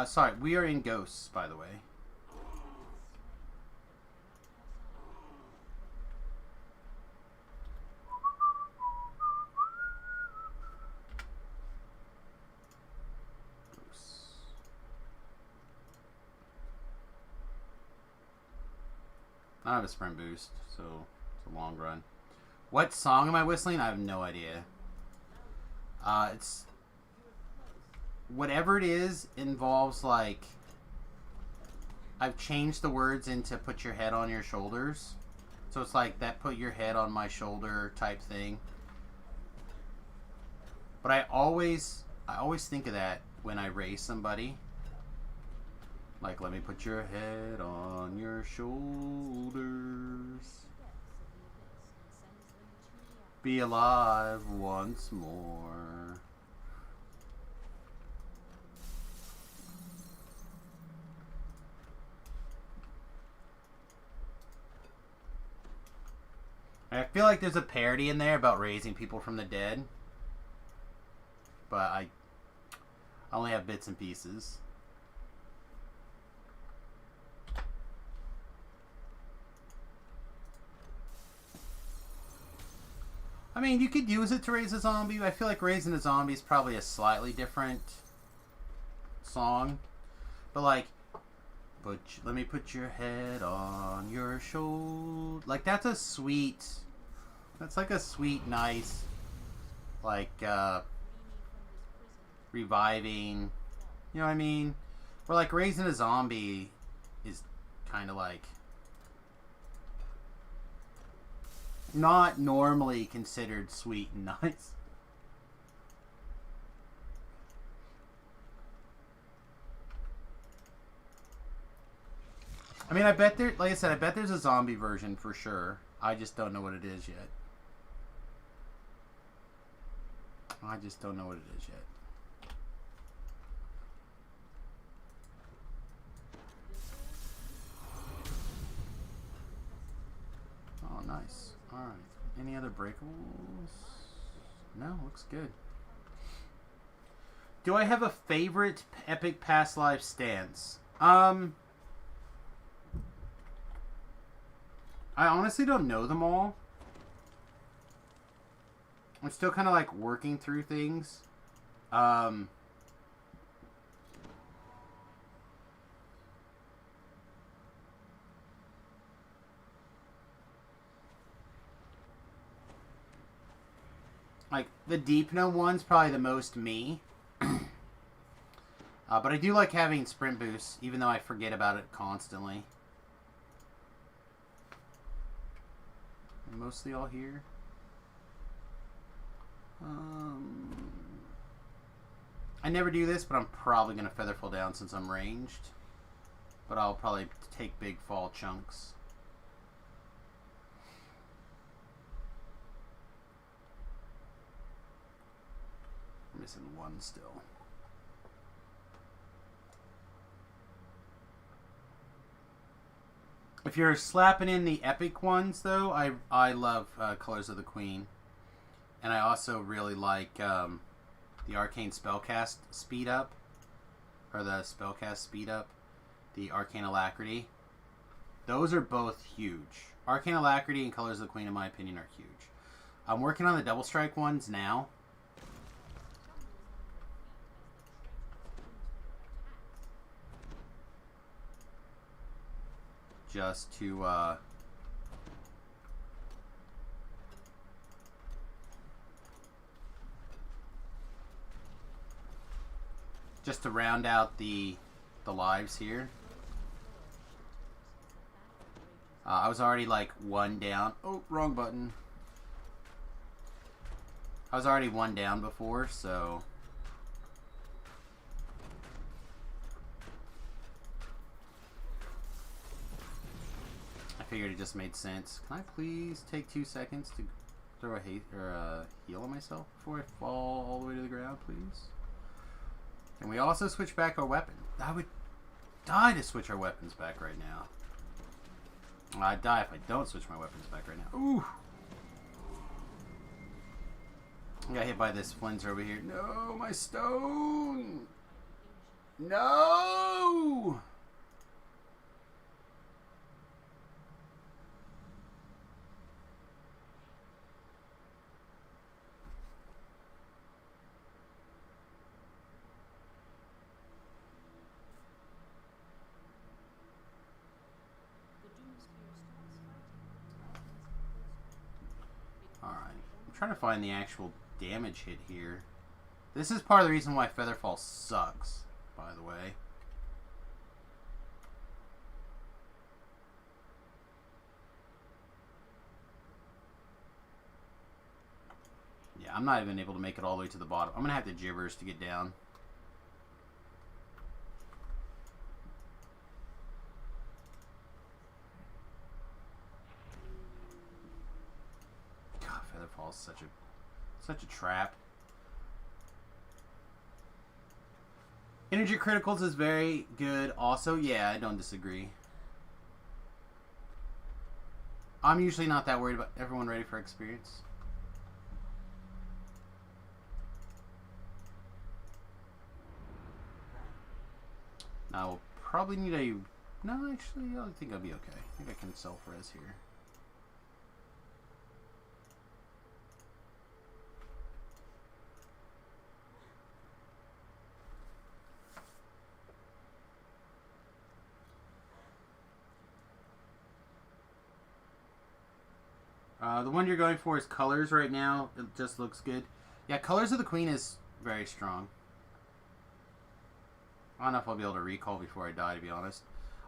Sorry, we are in Ghosts, by the way. I don't have a sprint boost, so it's a long run. What song am I whistling? I have no idea. It's... Whatever it is involves, like... I've changed the words into put your head on your shoulders. So it's like that put your head on my shoulder type thing. But I always think of that when I raise somebody. Like, let me put your head on your shoulders. Be alive once more. I feel like there's a parody in there about raising people from the dead. But I only have bits and pieces. I mean, you could use it to raise a zombie. I feel like raising a zombie is probably a slightly different song. But like, let me put your head on your shoulder. Like, that's a sweet, that's like a sweet, nice, like, reviving. You know what I mean? Or like raising a zombie is kind of like not normally considered sweet and nice. I mean, I bet there, like I said, I bet there's a zombie version for sure. I just don't know what it is yet. I just don't know what it is yet. Oh, nice. Alright. Any other breakables? No, looks good. Do I have a favorite Epic Past Life stance? I honestly don't know them all. I'm still kind of like working through things. Like the Deep Gnome one's probably the most me. But I do like having sprint boosts, even though I forget about it constantly. Mostly all here. I never do this, but I'm probably going to feather fall down since I'm ranged. But I'll probably take big fall chunks. I'm missing one still. If you're slapping in the epic ones, though, I love Colors of the Queen. And I also really like the Arcane Spellcast Speed Up. Or the Spellcast Speed Up. The Arcane Alacrity. Those are both huge. Arcane Alacrity and Colors of the Queen, in my opinion, are huge. I'm working on the Double Strike ones now. Just to round out the lives here. I was already like one down. Oh, wrong button. I was already one down before, so I figured it just made sense. Can I please take 2 seconds to throw a heal on myself before I fall all the way to the ground, please? Can we also switch back our weapon? I would die to switch our weapons back right now. I'd die if I don't switch my weapons back right now. Ooh! I got hit by this flinzer over here. No, my stone! No! Alright. I'm trying to find the actual damage hit here. This is part of the reason why Featherfall sucks, by the way. Yeah, I'm not even able to make it all the way to the bottom. I'm going to have to gibbers to get down. God, Featherfall is such a trap. Energy criticals is very good also. Yeah, I don't disagree. I'm usually not that worried about everyone ready for experience. I'll probably need a... No, actually, I think I'll be okay. I think I can self-res here. The one you're going for is Colors right now. It just looks good. Yeah, Colors of the Queen is very strong. I don't know if I'll be able to recall before I die, to be honest.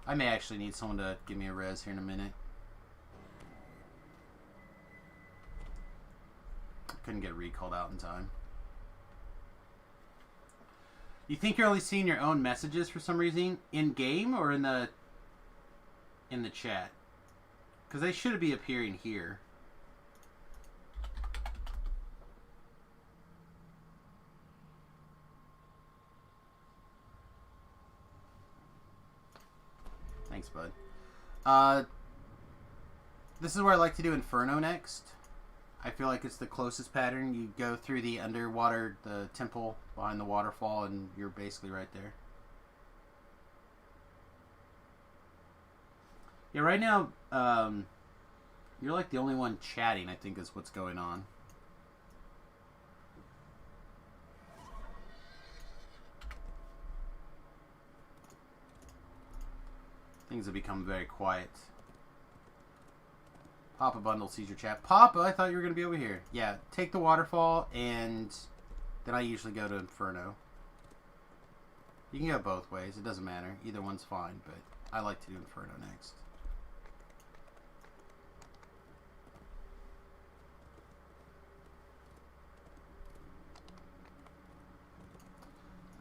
I may actually need someone to give me a res here in a minute. Couldn't get recalled out in time. You think you're only seeing your own messages for some reason in game or in the chat? Because they should be appearing here. Thanks, bud. This is where I like to do Inferno next. I feel like it's the closest pattern. You go through the underwater, the temple behind the waterfall, and you're basically right there. Yeah, right now, you're like the only one chatting, I think is what's going on. Things have become very quiet. Papa Bundle sees your chat. Papa, I thought you were going to be over here. Yeah, take the waterfall, and then I usually go to Inferno. You can go both ways. It doesn't matter. Either one's fine, but I like to do Inferno next.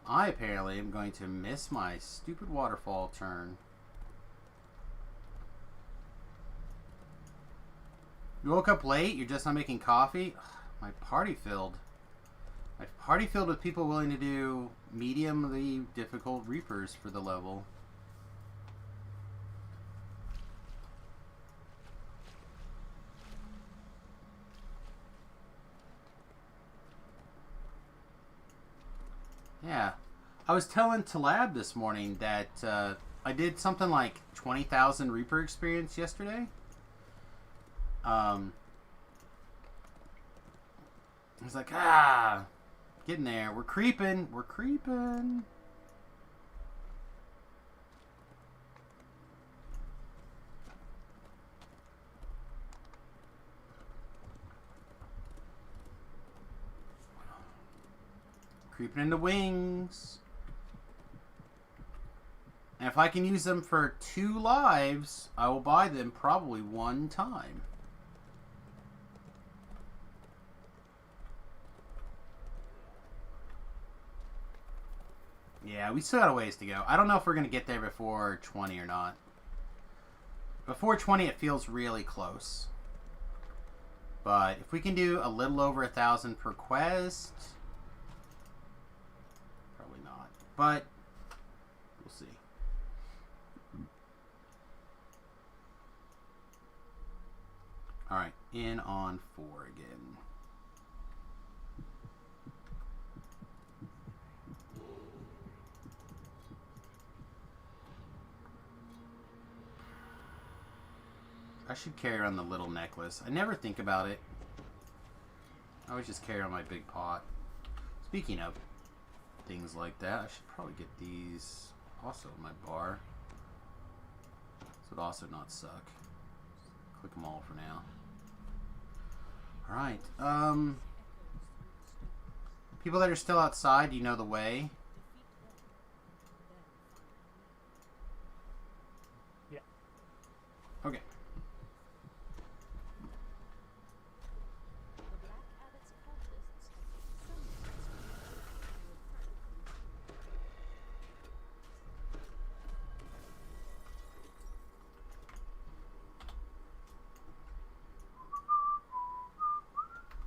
I apparently am going to miss my stupid waterfall turn. You woke up late? You're just not making coffee? Ugh, my party filled. My party filled with people willing to do mediumly difficult reapers for the level. Yeah. I was telling Talab this morning that I did something like 20,000 reaper experience yesterday. I was like, getting there. We're creeping. We're creeping. Creeping into wings. And if I can use them for 2 lives, I will buy them probably 1 time. Yeah, we still got a ways to go. I don't know if we're going to get there before 20 or not. Before 20, it feels really close. But if we can do a little over 1,000 per quest, probably not. But we'll see. Alright, in on 4 again. I should carry around the little necklace. I never think about it. I always just carry on my big pot. Speaking of things like that, I should probably get these also in my bar. This would also not suck. Click them all for now. Alright. People that are still outside, do you know the way? Yeah. Okay.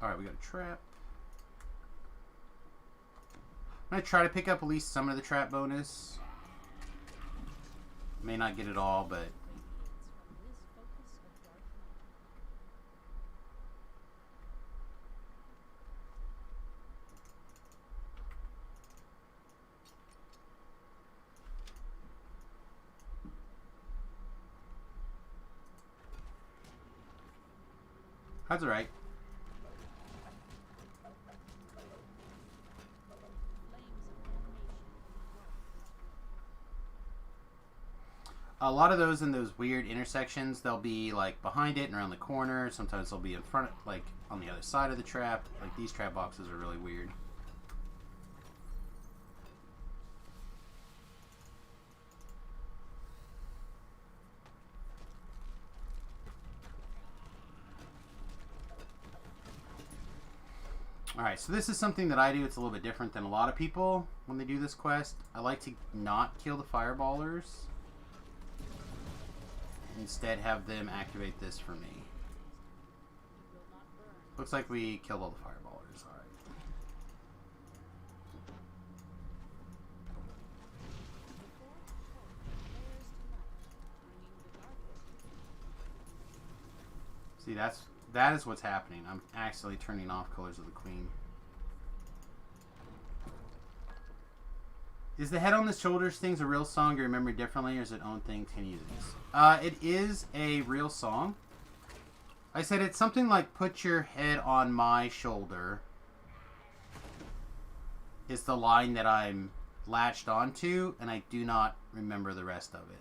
Alright, we got a trap. I'm going to try to pick up at least some of the trap bonus. May not get it all, but... That's alright. A lot of those in those weird intersections, they'll be like behind it and around the corner. Sometimes they'll be in front, like on the other side of the trap. Like these trap boxes are really weird. Alright, so this is something that I do. It's a little bit different than a lot of people when they do this quest. I like to not kill the fireballers. Instead have them activate this for me. Looks like we killed all the fireballers. Alright. See, that is what's happening. I'm actually turning off Colors of the Queen. Is the head on the shoulders things a real song you remember differently, or is it own thing 10 years? It is a real song. I said it's something like "Put your head on my shoulder" is the line that I'm latched onto, and I do not remember the rest of it.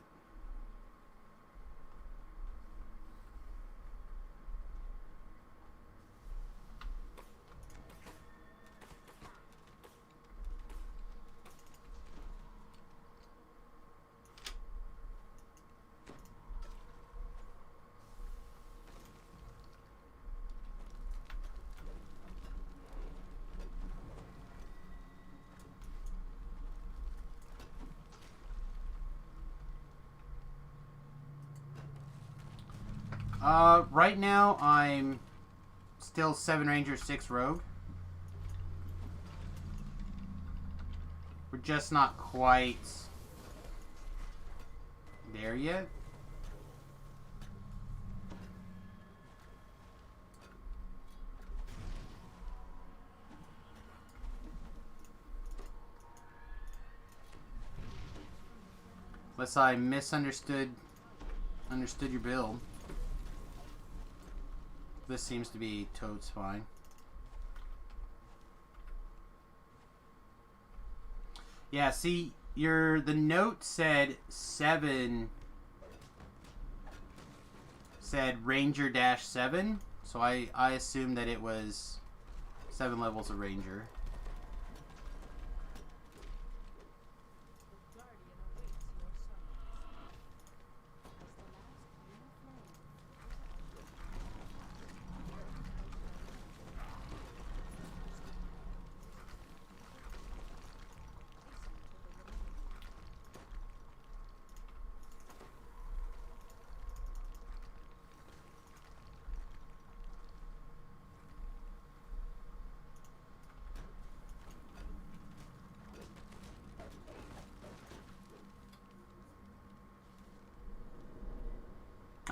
Right now I'm still 7 Ranger, 6 Rogue. We're just not quite there yet. Unless I understood your build. This seems to be totes fine. Yeah, see, the note said 7 said Ranger-7, so I assumed that it was 7 levels of Ranger.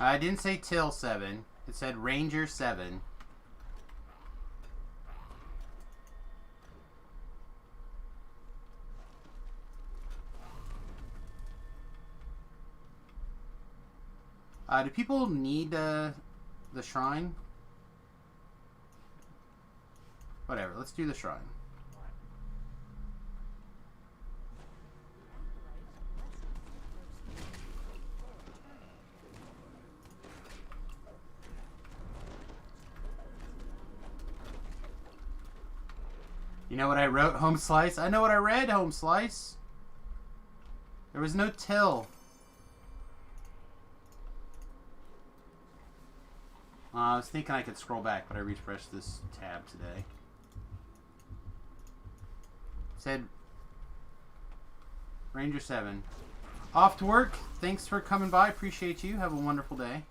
I didn't say till 7. It said Ranger 7. Do people need the shrine? Whatever, let's do the shrine. You know what I wrote, Home Slice? I know what I read, Home Slice. There was no till. I was thinking I could scroll back, but I refreshed this tab today. Said Ranger 7. Off to work. Thanks for coming by. Appreciate you. Have a wonderful day.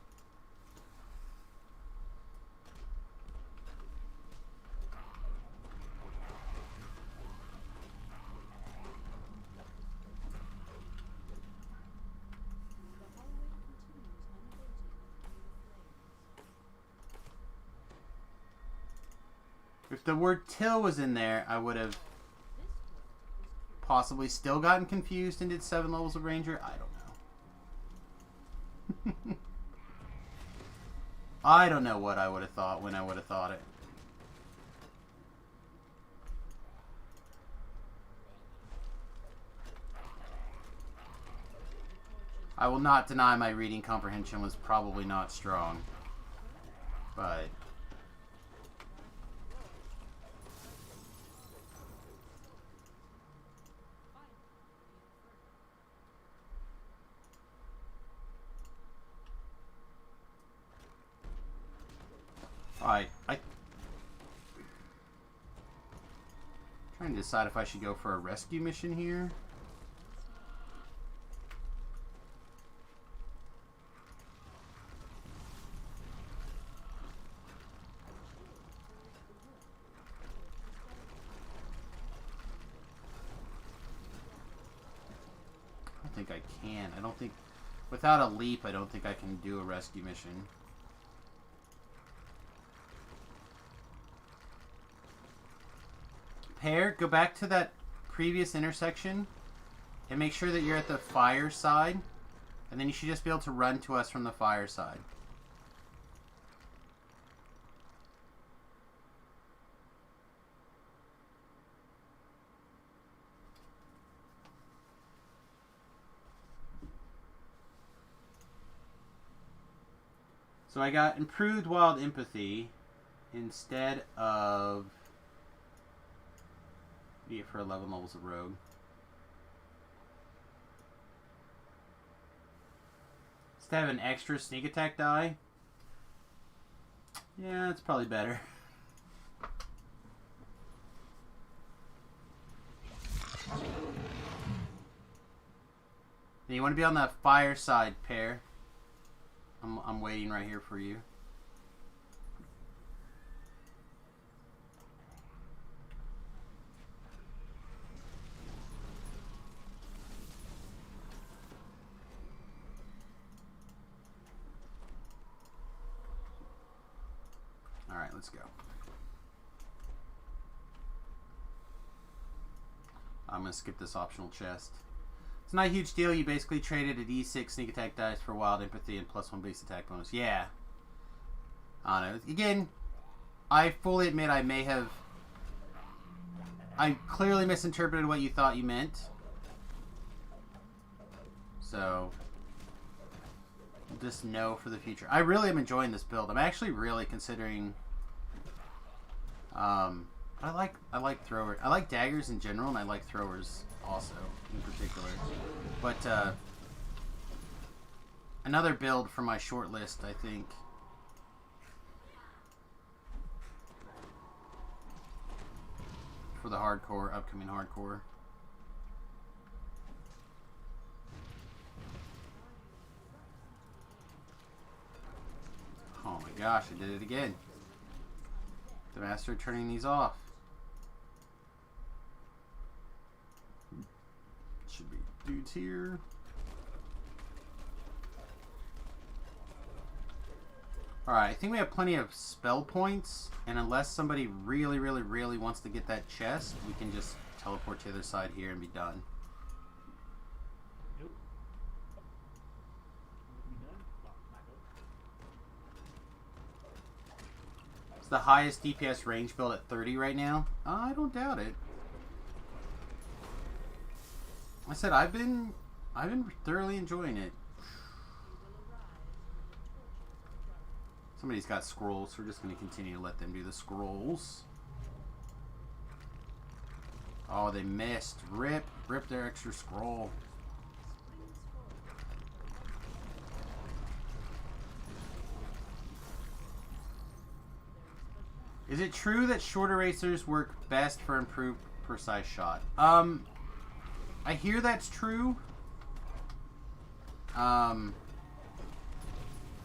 If the word till was in there, I would have possibly still gotten confused and did 7 levels of Ranger. I don't know. I don't know what I would have thought when I would have thought it. I will not deny my reading comprehension was probably not strong. But trying to decide if I should go for a rescue mission here. I don't think I can. I don't think... Without a leap, I don't think I can do a rescue mission. Pear, go back to that previous intersection and make sure that you're at the fire side, and then you should just be able to run to us from the fire side. So I got improved wild empathy instead of... Need it for 11 levels of rogue. Instead of an extra sneak attack die. Yeah, it's probably better. You want to be on the fire side, Pear. I'm waiting right here for you. Alright, let's go. I'm going to skip this optional chest. It's not a huge deal. You basically traded a D6 sneak attack dice for wild empathy and +1 base attack bonus. Yeah. I don't know. Again, I fully admit I may have... I clearly misinterpreted what you thought you meant. So... just know for the future. I really am enjoying this build. I'm actually really considering... I like thrower. I like daggers in general, and I like throwers also in particular. But another build for my short list, I think. For the hardcore, upcoming hardcore. Oh my gosh, I did it again. The master turning these off. Should be dudes here. Alright, I think we have plenty of spell points, and unless somebody really wants to get that chest, we can just teleport to the other side here and be done. Nope. It's the highest DPS range build at 30 right now. I don't doubt it. I said I've been thoroughly enjoying it. Somebody's got scrolls, so we're just going to continue to let them do the scrolls. Oh, they missed. Rip their extra scroll. Is it true that shorter racers work best for improved precise shot? I hear that's true.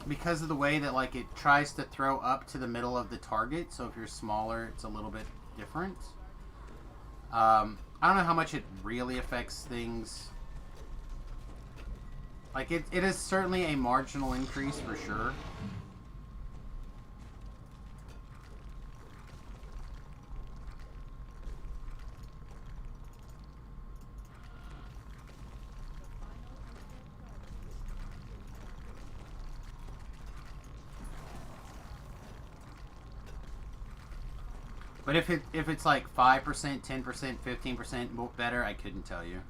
Because of the way that like it tries to throw up to the middle of the target, so if you're smaller, it's a little bit different. I don't know how much it really affects things. Like it is certainly a marginal increase for sure. But if it's like 5%, 10%, 15% better, I couldn't tell you.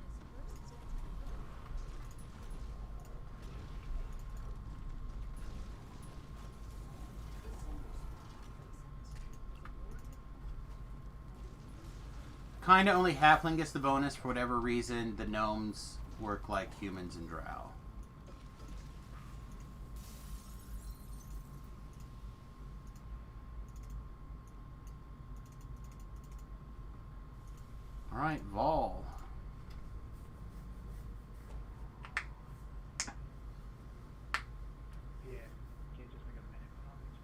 Kinda only halfling gets the bonus for whatever reason. The gnomes work like humans and drow. Alright, Vol. Yeah, can't just make a minute comments.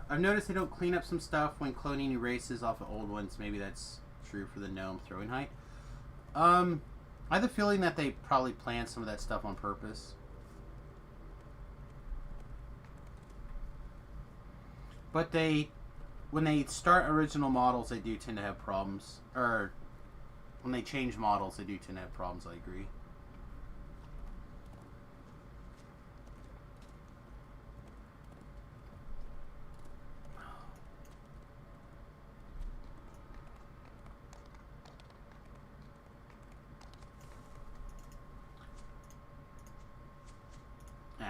I've noticed they don't clean up some stuff when cloning new races off of old ones. Maybe that's true for the gnome throwing height. I have the feeling that they probably planned some of that stuff on purpose. But when they start original models, they do tend to have problems. Or when they change models, they do tend to have problems, I agree.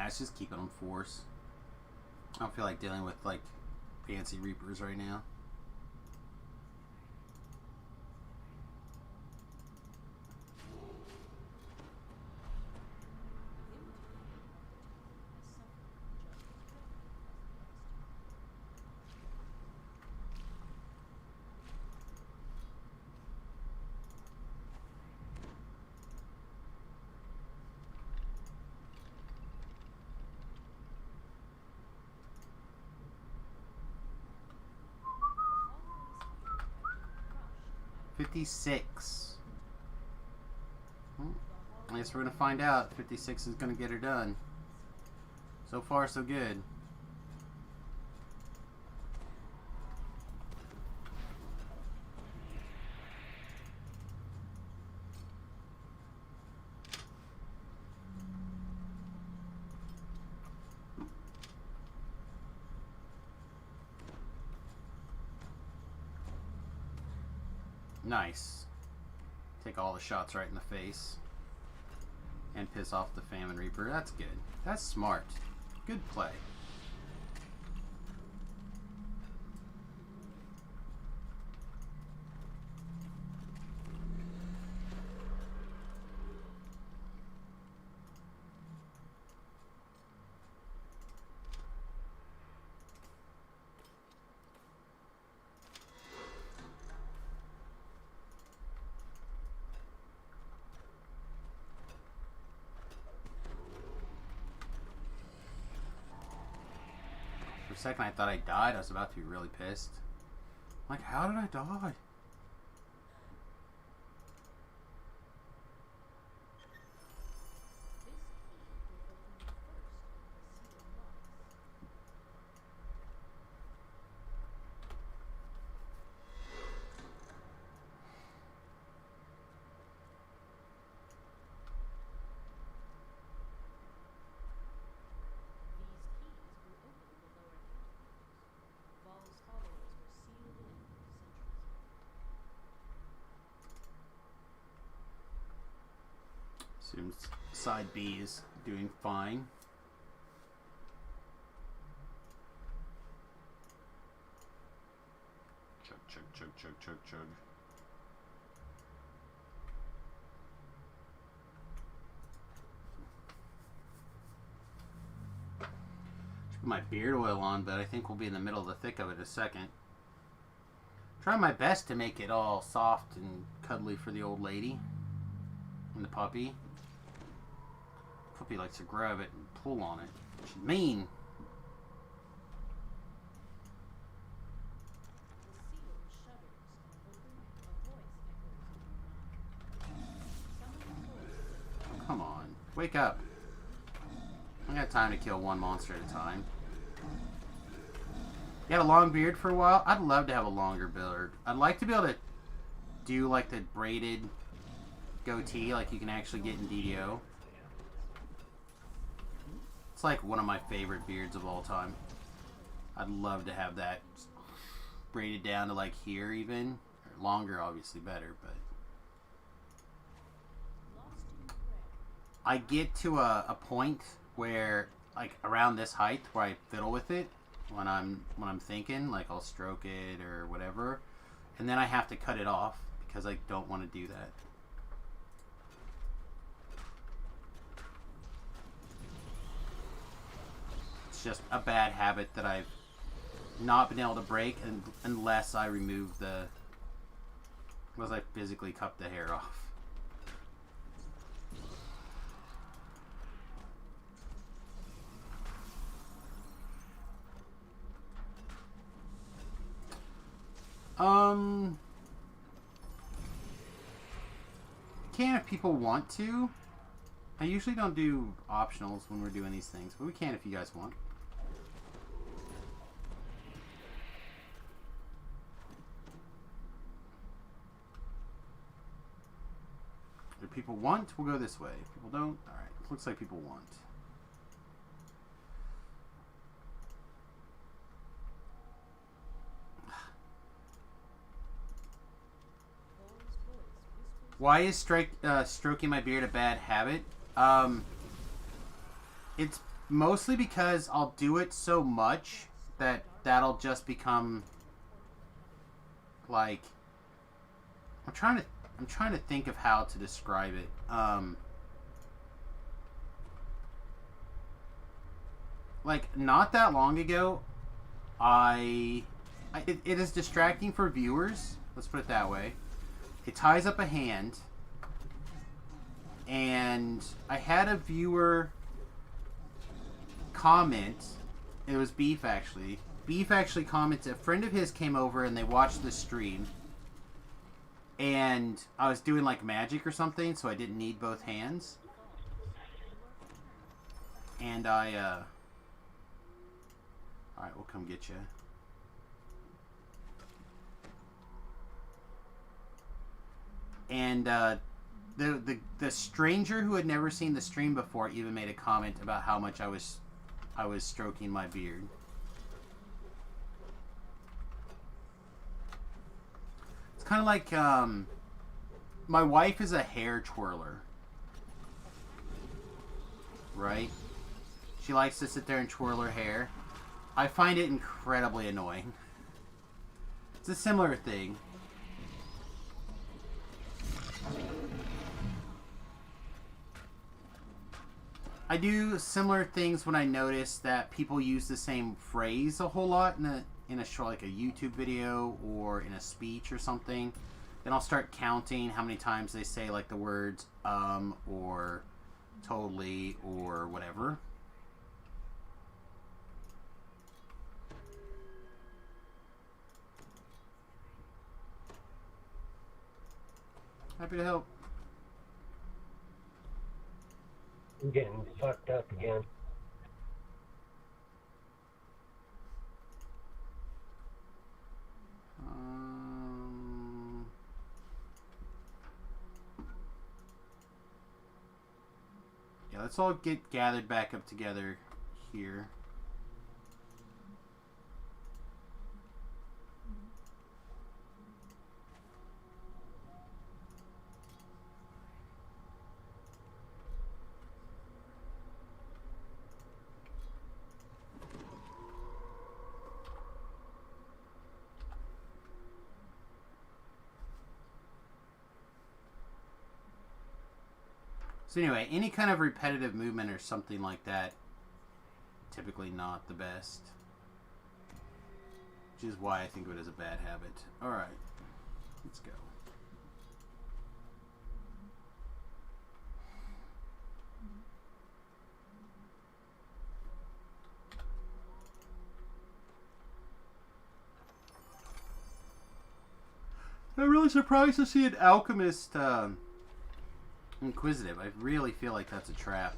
It's just keeping them force. I don't feel like dealing with like fancy Reapers right now. $56. I guess we're gonna find out. 56 is gonna get her done. So far, so good. Nice. Take all the shots right in the face. And piss off the Famine Reaper. That's good. That's smart. Good play. For a second I thought I died. I was about to be really pissed. Like, how did I die? Assumes side B is doing fine. Chug, chug, chug, chug, chug, chug. Should put my beard oil on, but I think we'll be in the middle of the thick of it in a second. Try my best to make it all soft and cuddly for the old lady and the puppy. Puppy likes to grab it and pull on it. She's mean. Oh, come on. Wake up. I got time to kill one monster at a time. You had a long beard for a while? I'd love to have a longer beard. I'd like to be able to do like the braided goatee like you can actually get in DDO. It's like one of my favorite beards of all time. I'd love to have that braided down to like here even. Or longer, obviously better, but I get to a point where like around this height where I fiddle with it when I'm thinking, like I'll stroke it or whatever, and then I have to cut it off because I don't want to do that. It's just a bad habit that I've not been able to break unless I remove unless I physically cut the hair off. Can if people want to. I usually don't do optionals when we're doing these things, but we can if you guys want. If people want, we'll go this way. If people don't, alright. Looks like people want. Why is stroking my beard a bad habit? It's mostly because I'll do it so much that'll just become like I'm trying to think of how to describe it. Like not that long ago, it is distracting for viewers. Let's put it that way. It ties up a hand, and I had a viewer comment. It was Beef actually. Beef actually commented. A friend of his came over and they watched the stream, and I was doing like magic or something, so I didn't need both hands. And alright, we'll come get you. And the stranger who had never seen the stream before even made a comment about how much I was stroking my beard. It's kind of like my wife is a hair twirler, right? She likes to sit there and twirl her hair. I find it incredibly annoying. It's a similar thing. I do similar things when I notice that people use the same phrase a whole lot in a show, like a YouTube video or in a speech or something. Then I'll start counting how many times they say like the words or totally or whatever. Happy to help. I'm getting fucked up again. Yeah, let's all get gathered back up together here. So anyway, any kind of repetitive movement or something like that, typically not the best. Which is why I think of it as a bad habit. Alright, let's go. I'm really surprised to see an alchemist inquisitive. I really feel like that's a trap.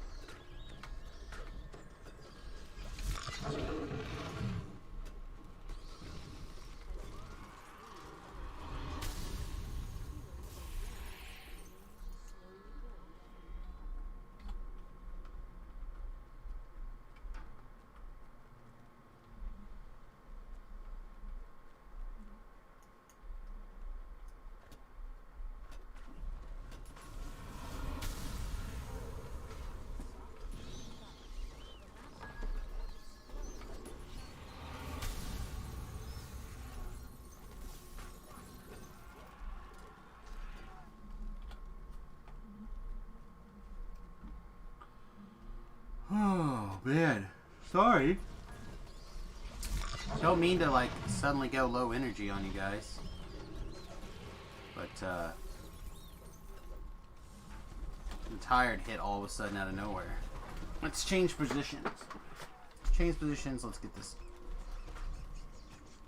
Sorry. Don't mean to like suddenly go low energy on you guys. But I'm tired hit all of a sudden out of nowhere. Let's change positions. Change positions, let's get this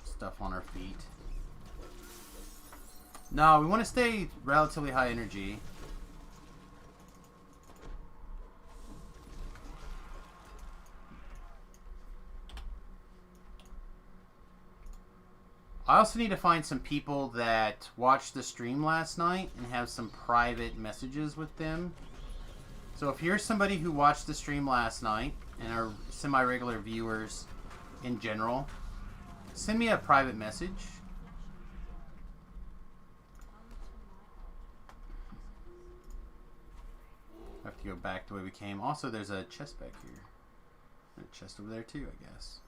stuff on our feet. No, we want to stay relatively high energy. I also need to find some people that watched the stream last night and have some private messages with them. So if you're somebody who watched the stream last night and are semi-regular viewers in general, send me a private message. I have to go back the way we came. Also, there's a chest back here. And a chest over there too, I guess.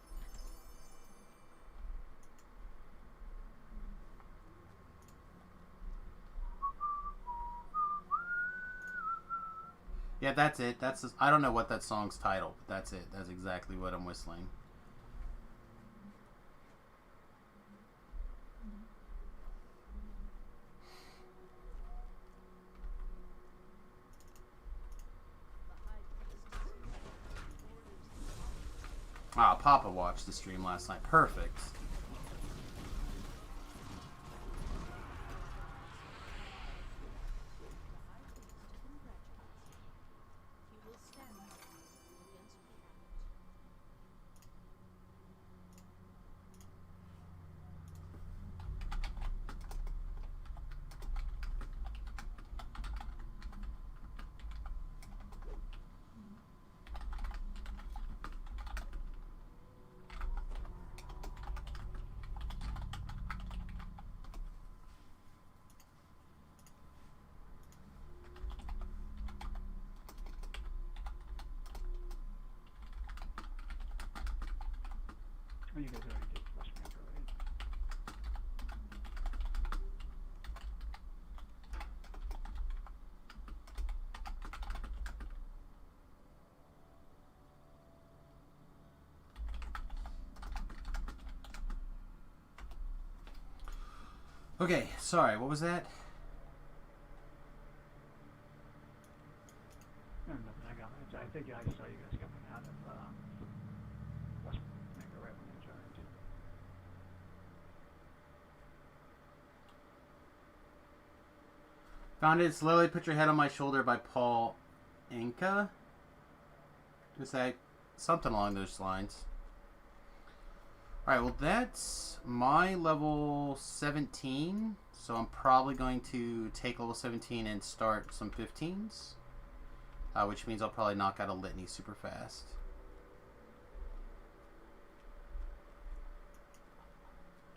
Yeah, that's it. I don't know what that song's title, but that's it. That's exactly what I'm whistling. Ah, Papa watched the stream last night. Perfect. Oh, you guys already did Flush Panther, right? Okay, sorry, what was that? No, nothing. I think I saw you guys coming out of Flush Panther right when I joined. Found it. It's Lily, Put Your Head on My Shoulder by Paul Anka. Just say something along those lines. Alright, well that's my level 17. So I'm probably going to take level 17 and start some 15s. Which means I'll probably knock out a litany super fast.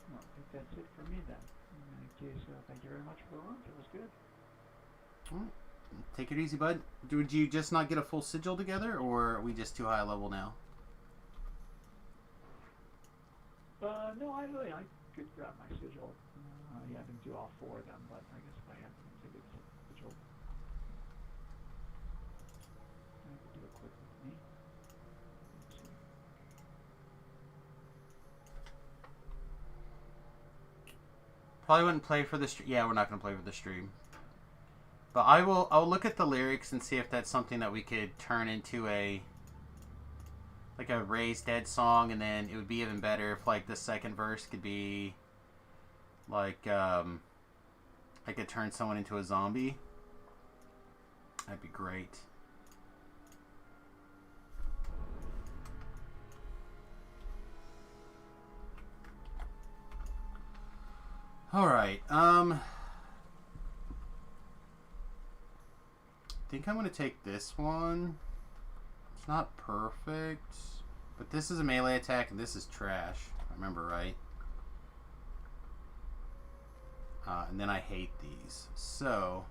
Well, I think that's it for me then. In that case, thank you very much for the lunch. It was good. Alright. Take it easy, bud. Would you just not get a full sigil together, or are we just too high a level now? No, I could grab my sigil. Yeah, I didn't do all 4 of them, but I guess if I had a good sigil, I could do it quick with me. Let's see. Probably wouldn't play for the stream. Yeah, we're not going to play for the stream. But I'll look at the lyrics and see if that's something that we could turn into a Raised Dead song, and then it would be even better if like the second verse could be like I could turn someone into a zombie. That'd be great. All right. I think I'm going to take this one. It's not perfect, but this is a melee attack and this is trash, if I remember right. And then I hate these. So,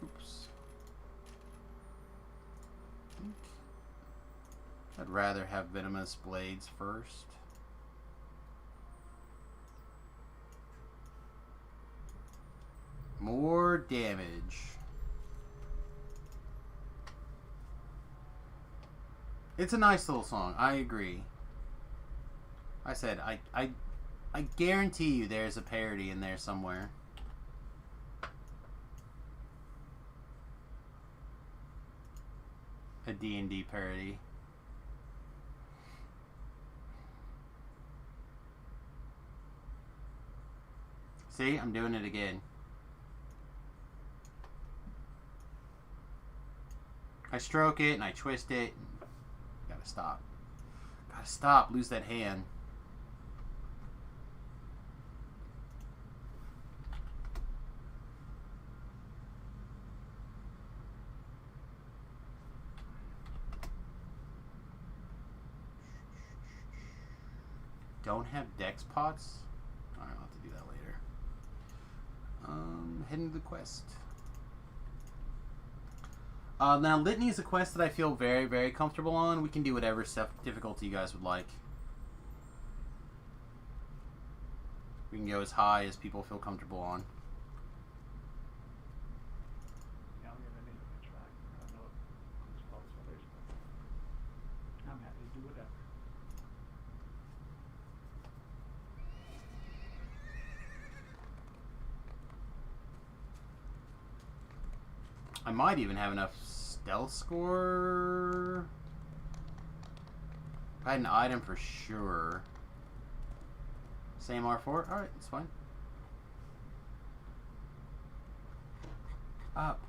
oops. I think I'd rather have venomous blades first. More damage. It's a nice little song. I agree. I said, I guarantee you there's a parody in there somewhere. A D&D parody. See, I'm doing it again. I stroke it and I twist it. Gotta stop. Gotta stop. Lose that hand. Don't have dex pots? Alright, I'll have to do that later. Heading to the quest. Now, Litany is a quest that I feel very, very comfortable on. We can do whatever difficulty you guys would like. We can go as high as people feel comfortable on. Yeah, I'm gonna need a track. I don't know who's called others, but I'm happy to do whatever. I might even have enough stealth score. I had an item for sure. Same R4? Alright, that's fine. Up.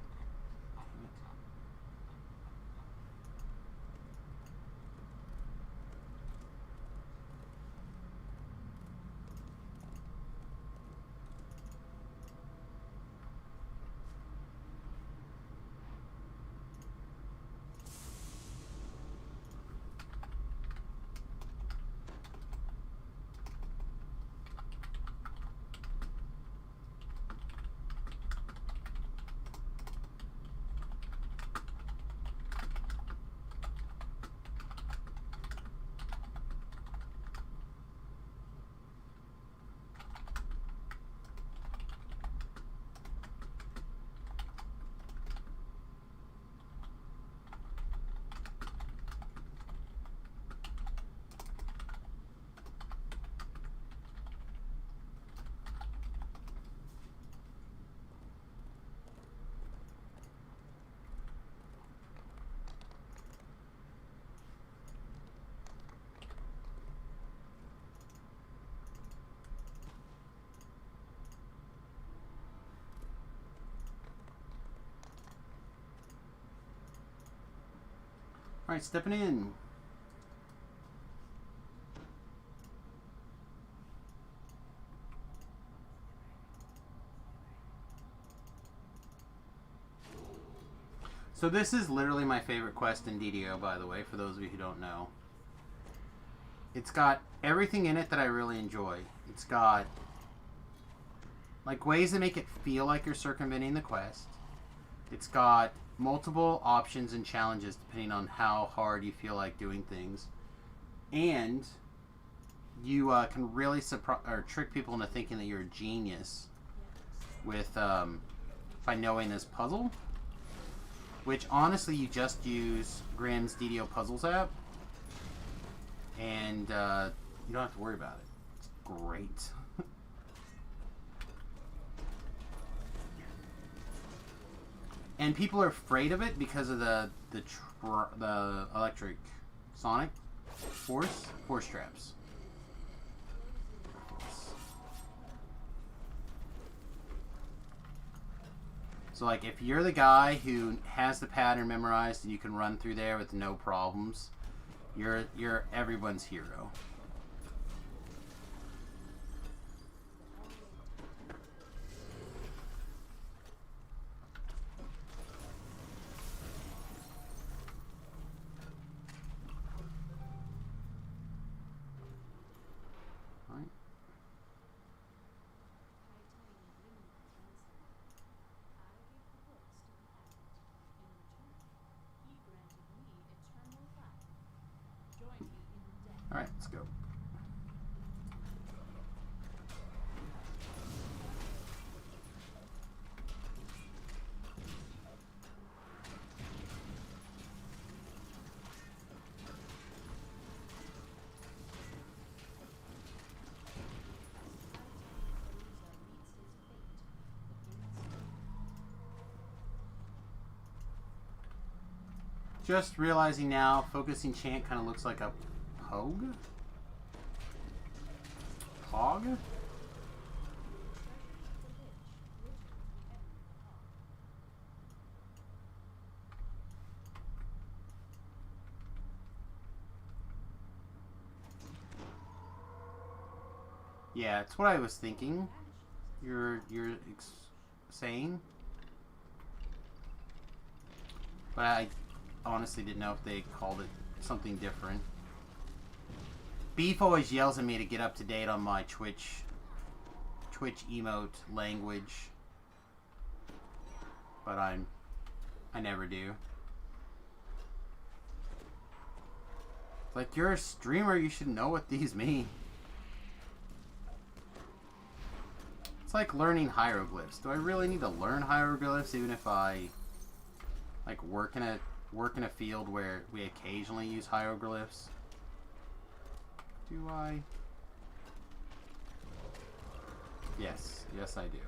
Alright, stepping in. So this is literally my favorite quest in DDO, by the way, for those of you who don't know. It's got everything in it that I really enjoy. It's got like ways to make it feel like you're circumventing the quest. It's got multiple options and challenges depending on how hard you feel like doing things. And you can really trick people into thinking that you're a genius with by knowing this puzzle. Which honestly, you just use Graham's DDO Puzzles app, and you don't have to worry about it. It's great. And people are afraid of it because of the electric sonic force traps. So like if you're the guy who has the pattern memorized and you can run through there with no problems, you're everyone's hero. Alright, let's go. Just realizing now, focusing chant kind of looks like a pogue? Pog? Yeah, it's what I was thinking. You're saying, but I honestly didn't know if they called it something different. Beef always yells at me to get up to date on my Twitch emote language, but I never do. It's like, you're a streamer, you should know what these mean. It's like learning hieroglyphs. Do I really need to learn hieroglyphs even if I like work in a field where we occasionally use hieroglyphs? Do I? Yes. Yes, I do.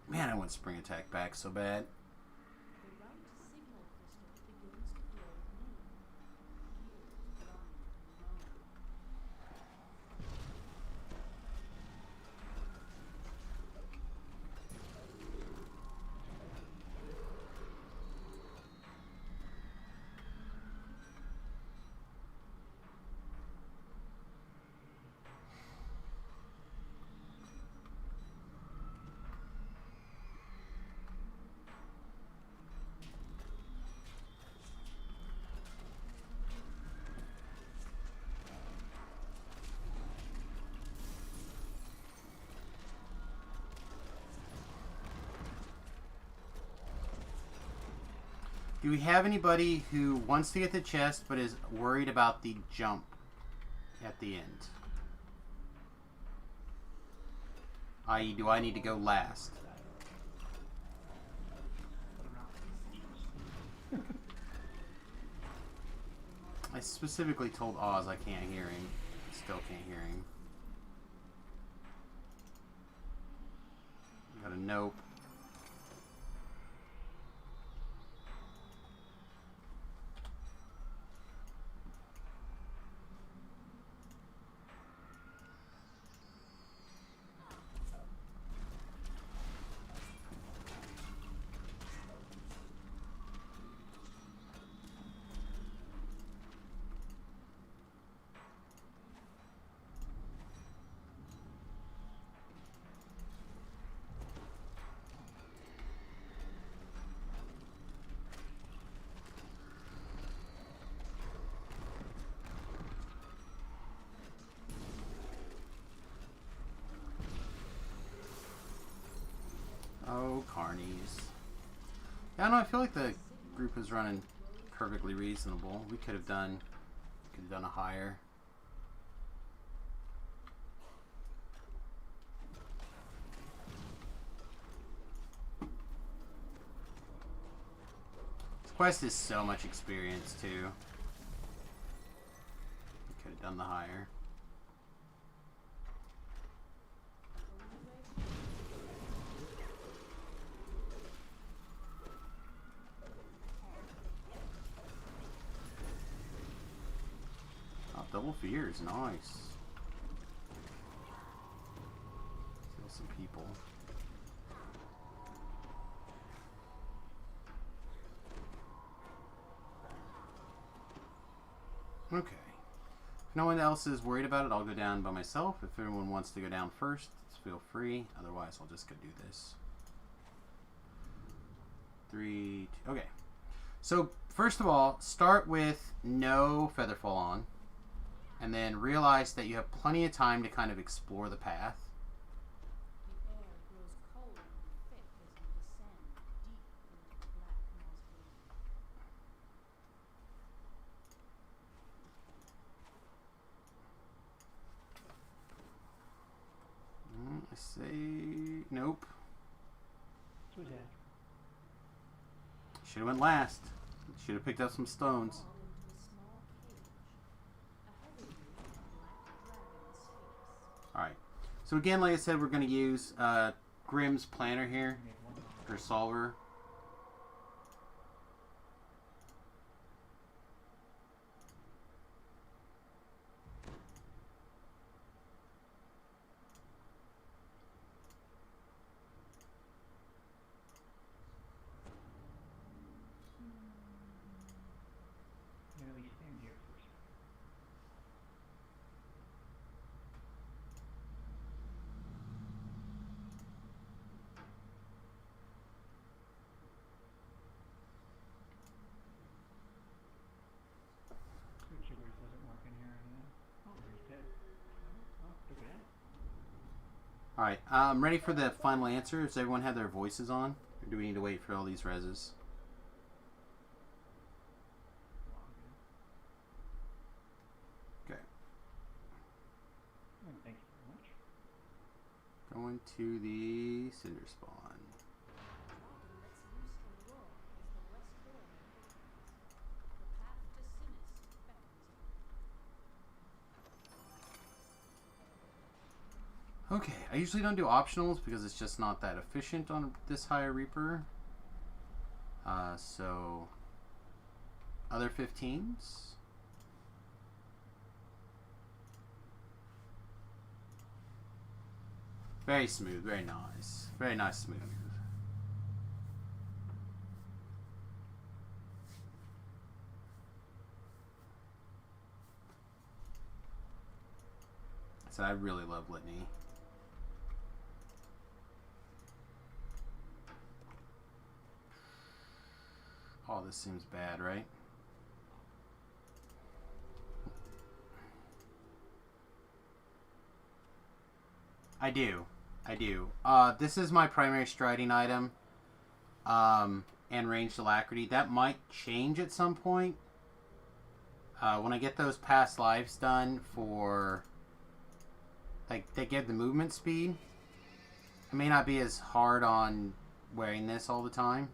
Man, I want spring attack back so bad. Do we have anybody who wants to get the chest but is worried about the jump at the end? I.e., do I need to go last? I specifically told Oz I can't hear him. Still can't hear him. Got a nope. Oh, carnies. Yeah, no, I feel like the group is running perfectly reasonable. We could have done a higher. This quest is so much experience too. We could have done the higher. Double fears, nice. Kill some people. Okay. If no one else is worried about it, I'll go down by myself. If everyone wants to go down first, feel free. Otherwise, I'll just go do this. 3, 2, okay. So, first of all, start with no Featherfall on. And then realize that you have plenty of time to kind of explore the path. The air grows cold and thick as you descend deep into the black moss. I say nope. should have went last. Should have picked up some stones. Fall into a small cage. Ahead of you, a black dragon sphinx. Alright. So again, like I said, we're going to use Grimm's planner here. Or solver. Maybe stand here for a second. Switch yours doesn't work in here anymore. Oh, he's dead. Oh, look at that. Alright, I'm ready for the final answer. Does everyone have their voices on? Or do we need to wait for all these reses? Okay. Oh, thank you very much. Going to the cinder spawn. Dragon lets loose the roar as the west door opens. The path to Sinis beckons you. Okay, I usually don't do optionals because it's just not that efficient on this higher Reaper. So, other 15s. Very smooth, very nice. Very nice smooth. So I really love Litany. Oh, this seems bad, right? I do. This is my primary striding item. And ranged alacrity. That might change at some point. When I get those past lives done for... Like, they give the movement speed. I may not be as hard on wearing this all the time.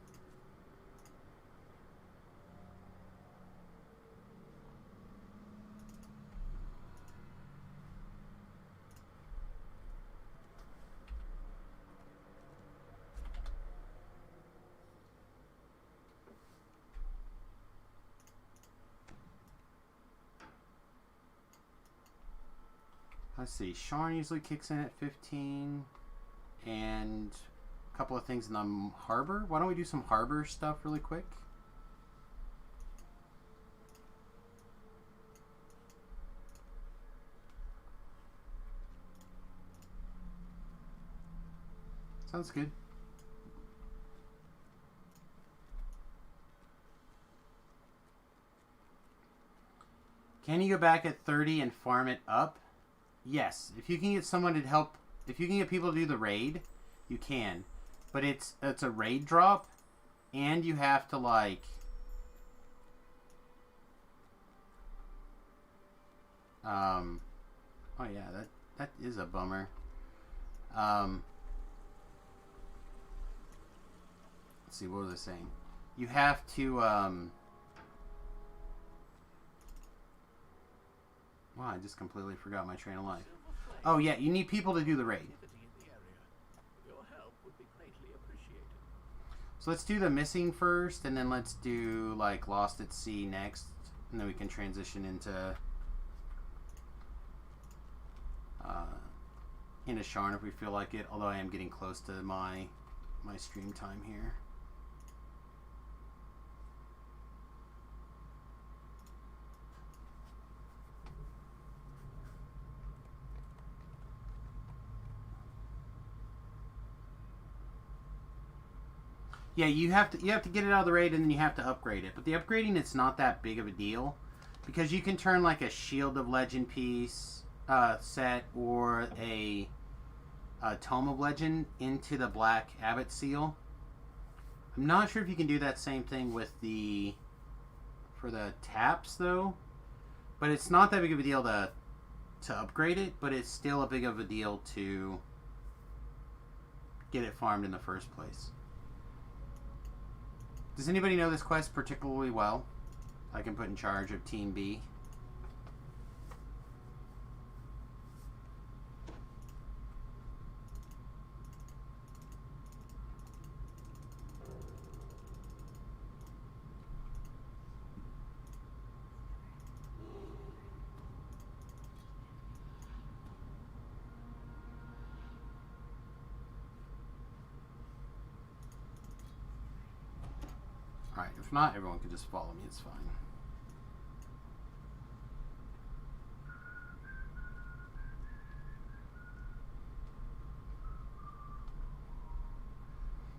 Let's see, Sharn usually kicks in at 15, and a couple of things in the harbor. Why don't we do some harbor stuff really quick? Sounds good. Can you go back at 30 and farm it up? Yes, if you can get someone to help, if you can get people to do the raid, you can. But it's a raid drop, and you have to like, oh yeah, that is a bummer. Let's see, what was I saying? You have to, wow, I just completely forgot my train of life. Oh yeah, you need people to do the raid. So let's do the missing first, and then let's do like Lost at Sea next, and then we can transition into Sharn if we feel like it. Although I am getting close to my stream time here. Yeah, you have to get it out of the raid, and then you have to upgrade it. But the upgrading, it's not that big of a deal, because you can turn like a Shield of Legend piece set or a Tome of Legend into the Black Abbot seal. I'm not sure if you can do that same thing with for the taps though, but it's not that big of a deal to upgrade it. But it's still a big of a deal to get it farmed in the first place. Does anybody know this quest particularly well? I can put in charge of Team B. Alright, if not, everyone can just follow me, it's fine.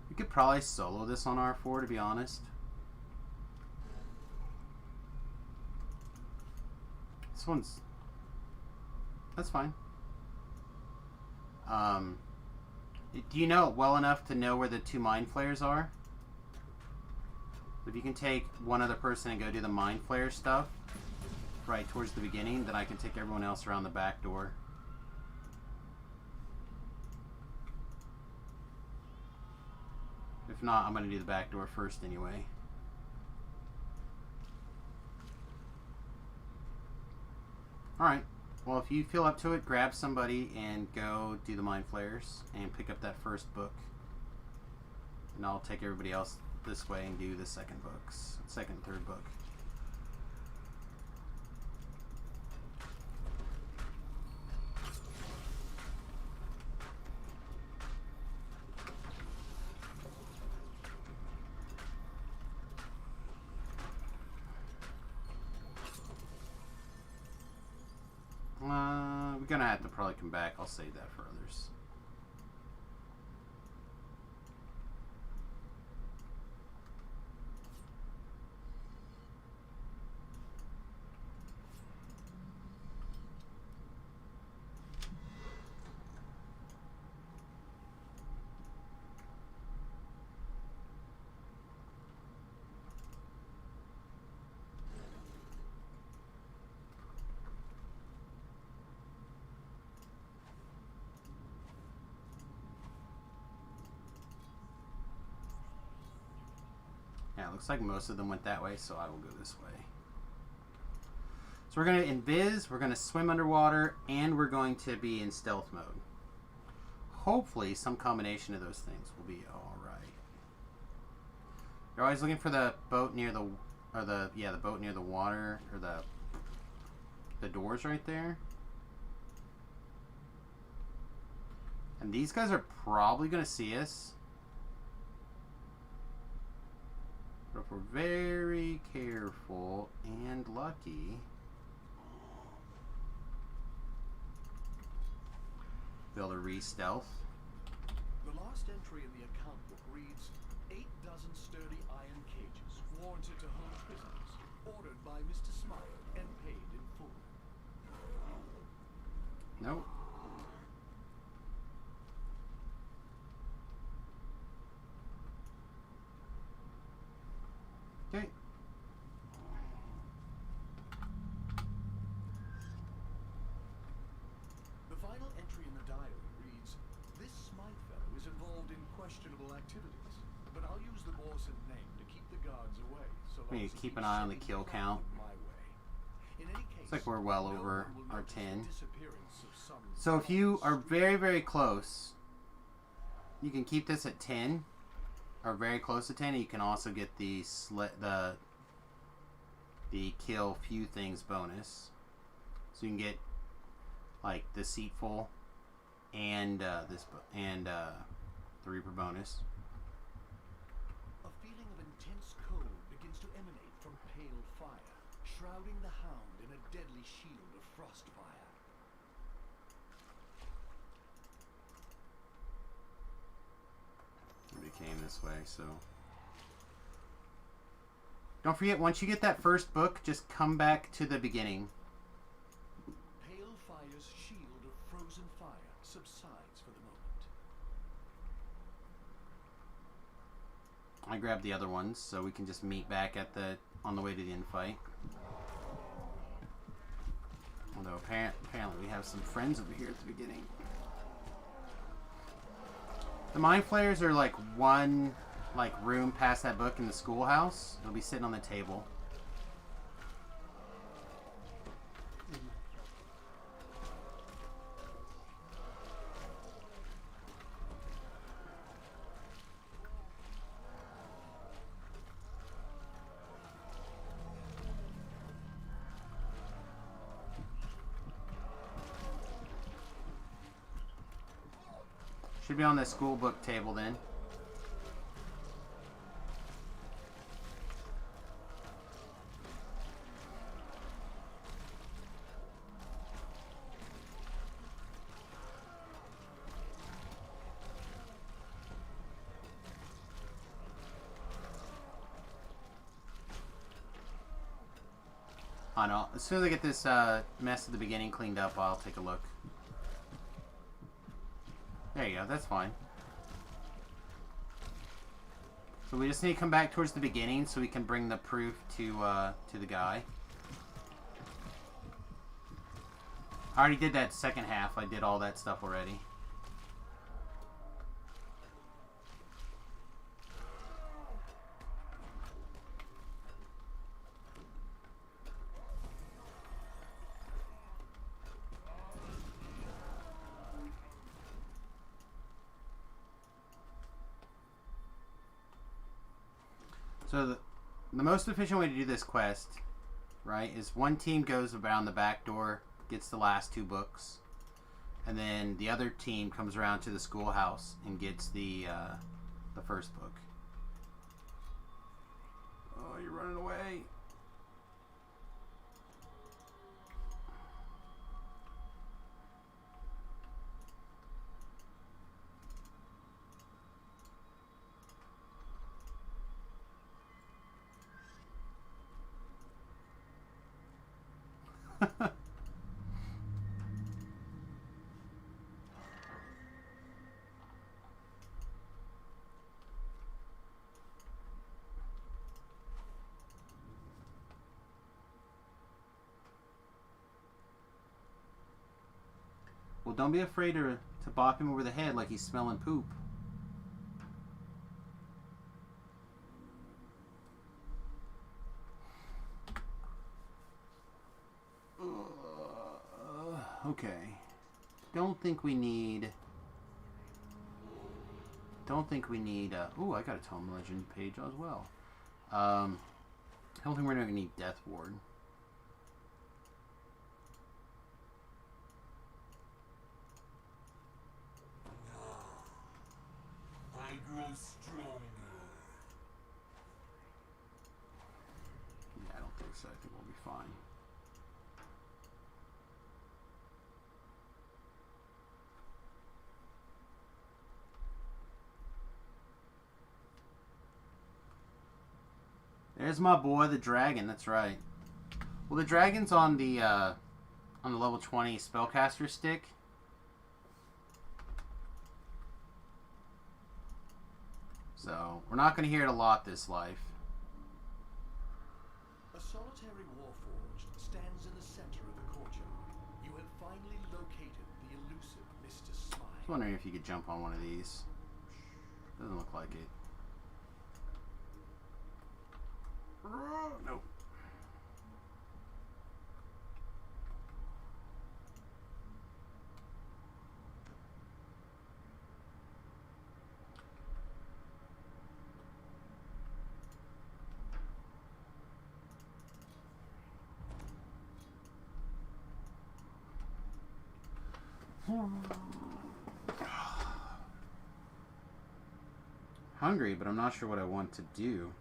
We could probably solo this on R4, to be honest. This one's... That's fine. Do you know it well enough to know where the 2 mind flayers are? If you can take one other person and go do the mind flare stuff right towards the beginning, then I can take everyone else around the back door. If not, I'm going to do the back door first anyway. Alright, well if you feel up to it, grab somebody and go do the mind flares and pick up that first book. And I'll take everybody else this way and do the second and third book. We're gonna have to probably come back. I'll save that for others. Yeah, looks like most of them went that way, so I will go this way. So we're going to invis, we're going to swim underwater, and we're going to be in stealth mode. Hopefully, some combination of those things will be alright. You're always looking for the boat near the boat near the water, or the doors right there. And these guys are probably going to see us. But if we're very careful and lucky, be able to re-stealth. The last entry in the account book reads, 8 dozen sturdy iron cages, warranted to hold prisoners, ordered by Mr. Smile and paid in full. Nope. Okay. The final entry in the diary reads, this Smythe fellow is involved in questionable activities, but I'll use the Borson name to keep the guards away. So We need to keep an eye on the kill count. In any case, Looks like we're well no over one will our notice 10. the disappearance of some So if you are very, very close, you can keep this at 10, or very close to 10, and you can also get the kill few things bonus. So you can get like deceitful and the Reaper bonus. A feeling of intense cold begins to emanate from pale fire, shrouding the hound in a deadly shield of frost fire. It came this way, so don't forget, once you get that first book, just come back to the beginning. Pale fire's shield of frozen fire subsides for the moment. I grabbed the other ones, so we can just meet back at on the way to the infight. Although apparently we have some friends over here at the beginning. The mind flayers are like one like room past that book in the schoolhouse. It'll be sitting on the table. Should be on the school book table then. I know. As soon as I get this mess at the beginning cleaned up, I'll take a look. There you go, that's fine. So we just need to come back towards the beginning so we can bring the proof to the guy. I already did that second half. I did all that stuff already. So the most efficient way to do this quest, right, is one team goes around the back door, gets the last 2 books, and then the other team comes around to the schoolhouse and gets the first book. Oh, you're running away. Well, don't be afraid to bop him over the head like he's smelling poop. Okay. Don't think we need... ooh, I got a Tome Legend page as well. I don't think we're going to need Death Ward. I grow stronger. Yeah, I don't think so. I think we'll be fine. There's my boy, the dragon. That's right. Well, the dragon's on the level 20 spellcaster stick. So we're not going to hear it a lot this life. A solitary warforged stands in the center of the courtyard. You have finally located the elusive Mr. Smile. I was wondering if you could jump on one of these. Doesn't look like it. Nope. Hungry, but I'm not sure what I want to do.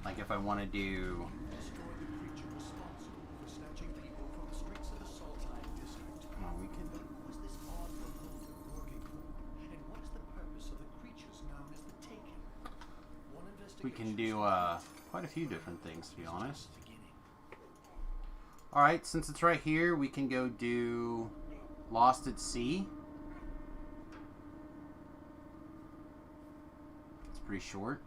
Like if I want to do... Destroy the creature responsible for snatching people from the streets of the Saltine district. Oh, we can... Who is this odd beholder working for? And what is the purpose of the creatures known as the Taken? One We can investigation do, suggests quite a few different things, to be honest. Alright, since it's right here, we can go do Lost at Sea. It's pretty short.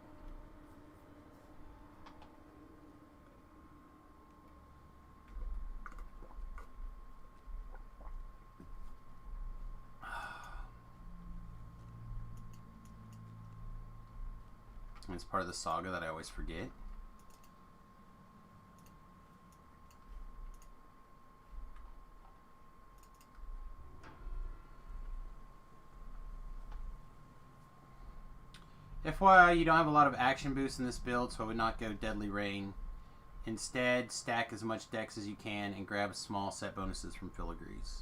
It's part of the saga that I always forget. FYI, you don't have a lot of action boosts in this build, so I would not go Deadly Rain. Instead, stack as much dex as you can and grab small set bonuses from Filigrees.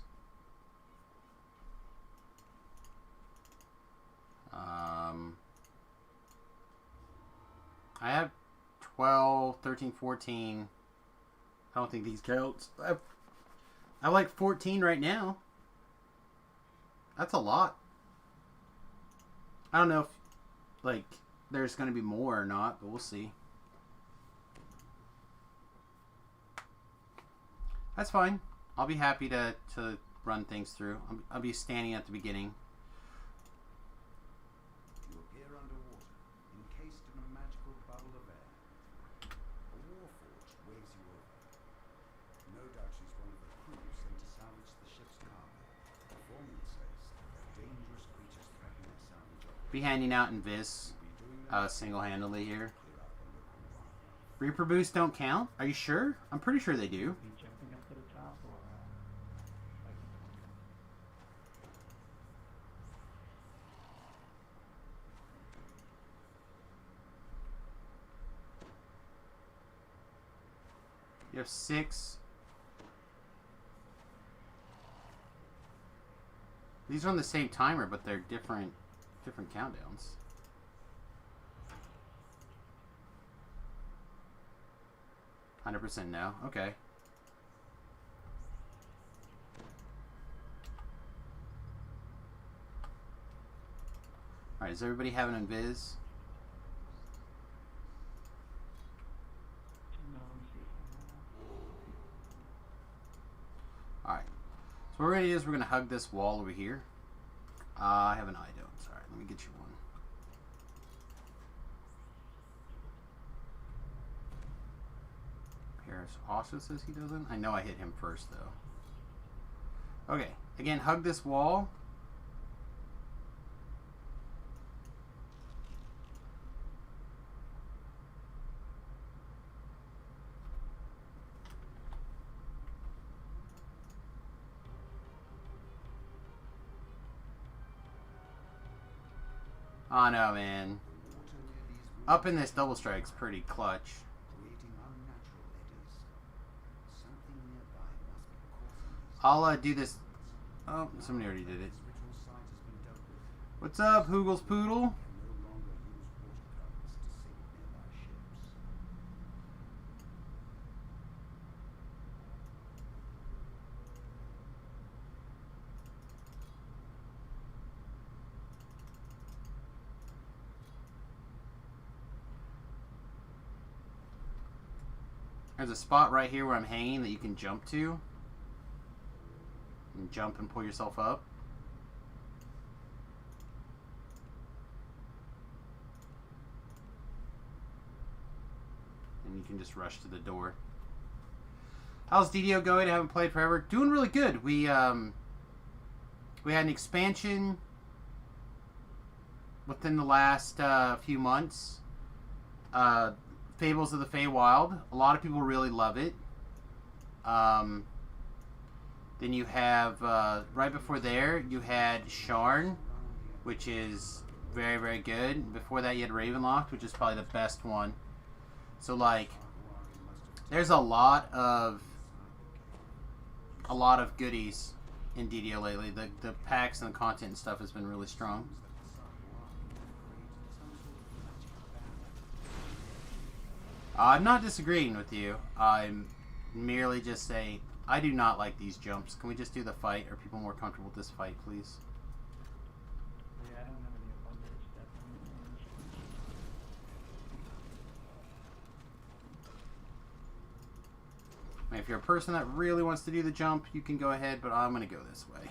I have 12, 13, 14. I don't think these counts. I have like 14 right now. That's a lot. I don't know if like there's going to be more or not, but we'll see. That's fine. I'll be happy to run things through. I'll be standing at the beginning. You appear underwater, encased in a magical bubble of air. A warforged waves you over. No doubt she's one of the crew sent to salvage the ship's cargo. The foreman says that dangerous creatures threaten their salvage. Be handing out invis single-handedly here. Reaper boosts don't count? Are you sure? I'm pretty sure they do. Be jumping up to the top or You have 6. These are on the same timer, but they're different countdowns. $100% no. Okay. Alright, does everybody have an invis? Alright. So what we're going to do is we're going to hug this wall over here. I have an eye don't. Alright, let me get you one. Paris also says he doesn't. I know I hit him first, though. Okay. Again, hug this wall. Oh no, man. Up in this double strike's pretty clutch. I'll do this. Oh, somebody already did it. What's up, Hoogles Poodle? There's a spot right here where I'm hanging that you can jump to. And jump and pull yourself up. And you can just rush to the door. How's DDO going? I haven't played forever. Doing really good. We had an expansion within the last few months. Fables of the Feywild. A lot of people really love it. Then you have, right before there, you had Sharn, which is very, very good. Before that, you had Ravenloft, which is probably the best one. So, like, there's a lot of goodies in DDO lately. The packs and the content and stuff has been really strong. I'm not disagreeing with you. I'm merely just saying I do not like these jumps. Can we just do the fight? Are people more comfortable with this fight, please? yeah, I don't have any abundance. If you're a person that really wants to do the jump, you can go ahead, but I'm going to go this way.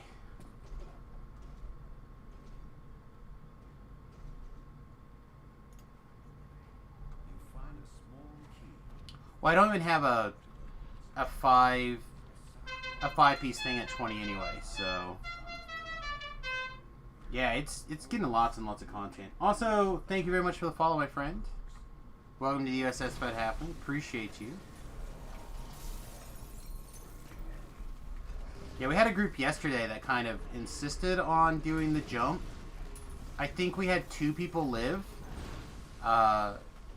Well, I don't even have a 5-piece thing at 20 anyway, so yeah, it's getting lots and lots of content. Also, thank you very much for the follow, my friend. Welcome to the USS Fed Happen. Appreciate you. Yeah, we had a group yesterday that kind of insisted on doing the jump. I think we had 2 people live.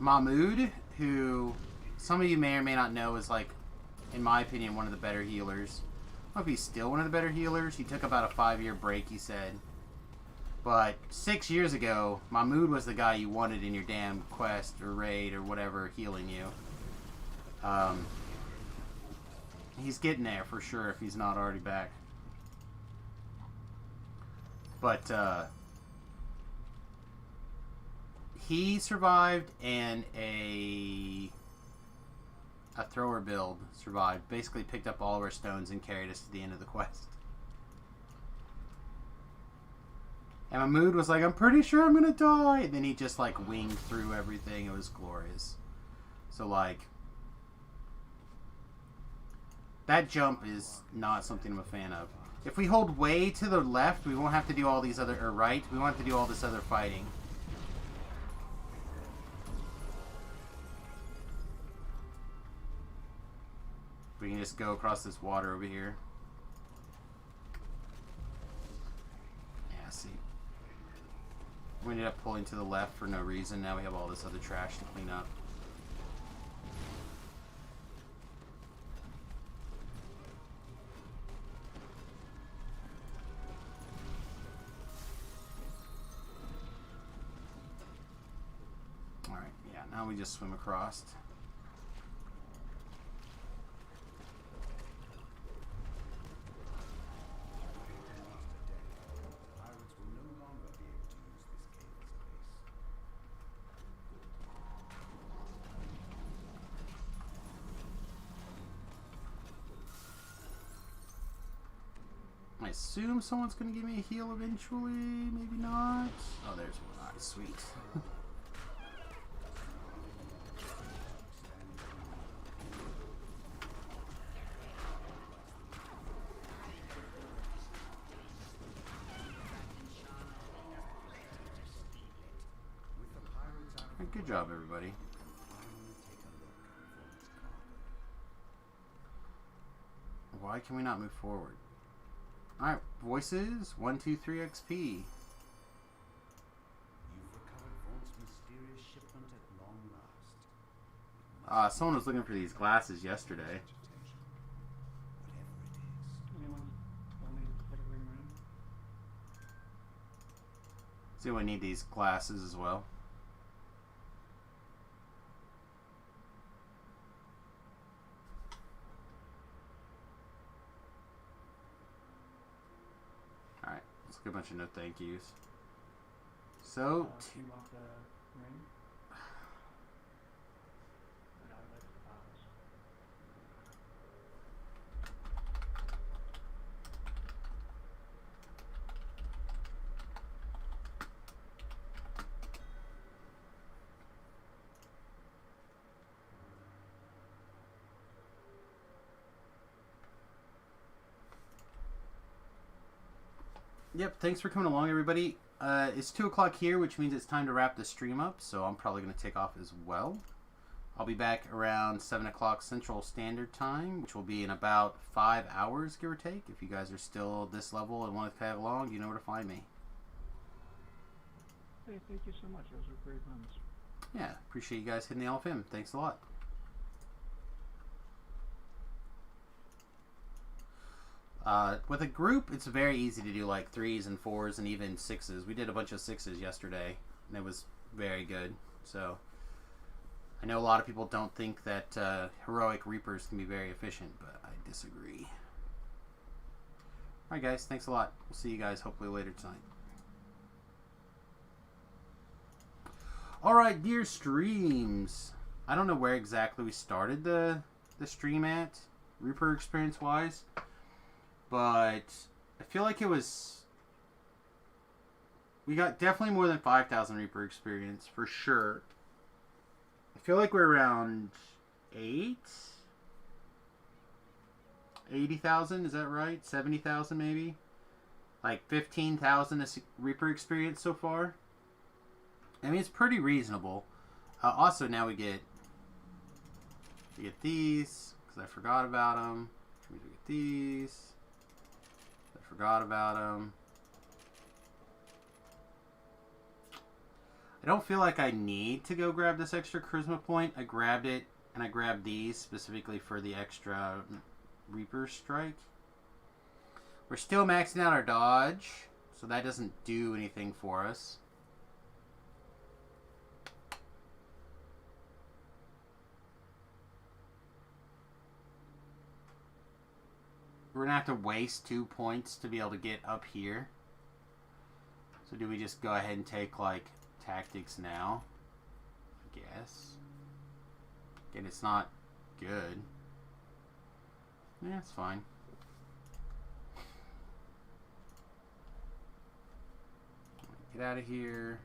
Mahmood, who some of you may or may not know is, like, in my opinion, one of the better healers. I don't know if he's still one of the better healers. He took about a 5-year break, he said. But 6 years ago, Mahmood was the guy you wanted in your damn quest or raid or whatever healing you. He's getting there for sure if he's not already back. But he survived, and a thrower build survived. Basically picked up all of our stones and carried us to the end of the quest. And Mahmood was like, I'm pretty sure I'm gonna die. And then he just like winged through everything. It was glorious. So like, that jump is not something I'm a fan of. If we hold way to the left, we won't have to do all these other, or right, we won't have to do all this other fighting. We can just go across this water over here. Yeah, see. We ended up pulling to the left for no reason. Now we have all this other trash to clean up. Alright, yeah, now we just swim across. I assume someone's going to give me a heal eventually. Maybe not. Oh, there's one. Alright, sweet. Alright, good job, everybody. Why can we not move forward? Alright, voices, 1, 2, 3 XP. You've recovered Vaught's mysterious shipment at long last. Someone was looking for these glasses yesterday. Does anyone need these glasses as well? Alright, let's get a bunch of no thank yous. So, you want the ring? No, that's the bottles. yep, thanks for coming along, everybody. It's 2 o'clock here, which means it's time to wrap the stream up, so I'm probably going to take off as well. I'll be back around 7 o'clock Central Standard Time, which will be in about 5 hours, give or take. If you guys are still this level and want to tag along, you know where to find me. Hey, thank you so much. Those were great runs. Yeah, appreciate you guys hitting the LFM. Thanks a lot. With a group, it's very easy to do like 3s and 4s and even 6s. We did a bunch of 6s yesterday, and it was very good. So, I know a lot of people don't think that heroic Reapers can be very efficient, but I disagree. Alright guys, thanks a lot. We'll see you guys hopefully later tonight. Alright, dear streams. I don't know where exactly we started the stream at. Reaper experience wise, but I feel like it was. We got definitely more than 5,000 Reaper experience for sure. I feel like we're around 80,000. Is that right? 70,000 maybe. Like 15,000 Reaper experience so far. I mean, it's pretty reasonable. Also, now we get these because I forgot about them. We get these. I forgot about them. I don't feel like I need to go grab this extra charisma point. I grabbed it, and I grabbed these specifically for the extra Reaper strike. We're still maxing out our dodge, so that doesn't do anything for us. We're going to have to waste 2 points to be able to get up here. So do we just go ahead and take, like, tactics now? I guess. Again, it's not good. Yeah, it's fine. Get out of here.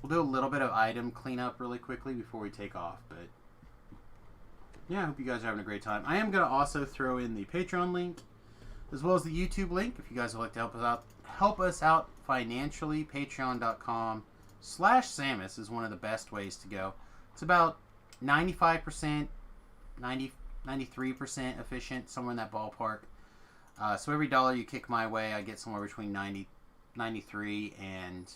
We'll do a little bit of item cleanup really quickly before we take off, but yeah, I hope you guys are having a great time. I am going to also throw in the Patreon link as well as the YouTube link if you guys would like to help us out financially. Patreon.com/Samus is one of the best ways to go. It's about 95%, 93% efficient, somewhere in that ballpark. So every dollar you kick my way, I get somewhere between 93 and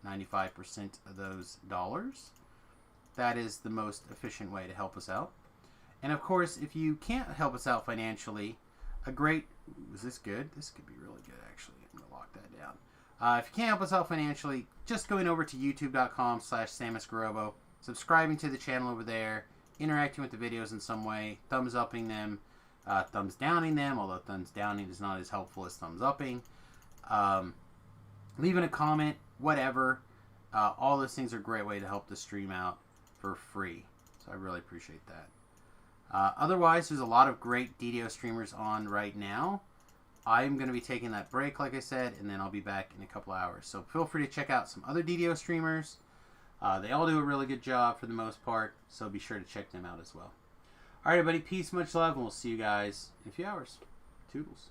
95% of those dollars. That is the most efficient way to help us out. And of course, if you can't help us out financially, a great... Was this good? This could be really good, actually. I'm going to lock that down. If you can't help us out financially, just going over to youtube.com/SamusGarobo, subscribing to the channel over there, interacting with the videos in some way, thumbs upping them, thumbs downing them, although thumbs downing is not as helpful as thumbs upping, leaving a comment, whatever. All those things are a great way to help the stream out for free. So I really appreciate that. Otherwise, there's a lot of great DDO streamers on right now. I'm going to be taking that break, like I said, and then I'll be back in a couple hours. So feel free to check out some other DDO streamers. They all do a really good job for the most part, so be sure to check them out as well. All right, everybody, peace, much love, and we'll see you guys in a few hours. Toodles.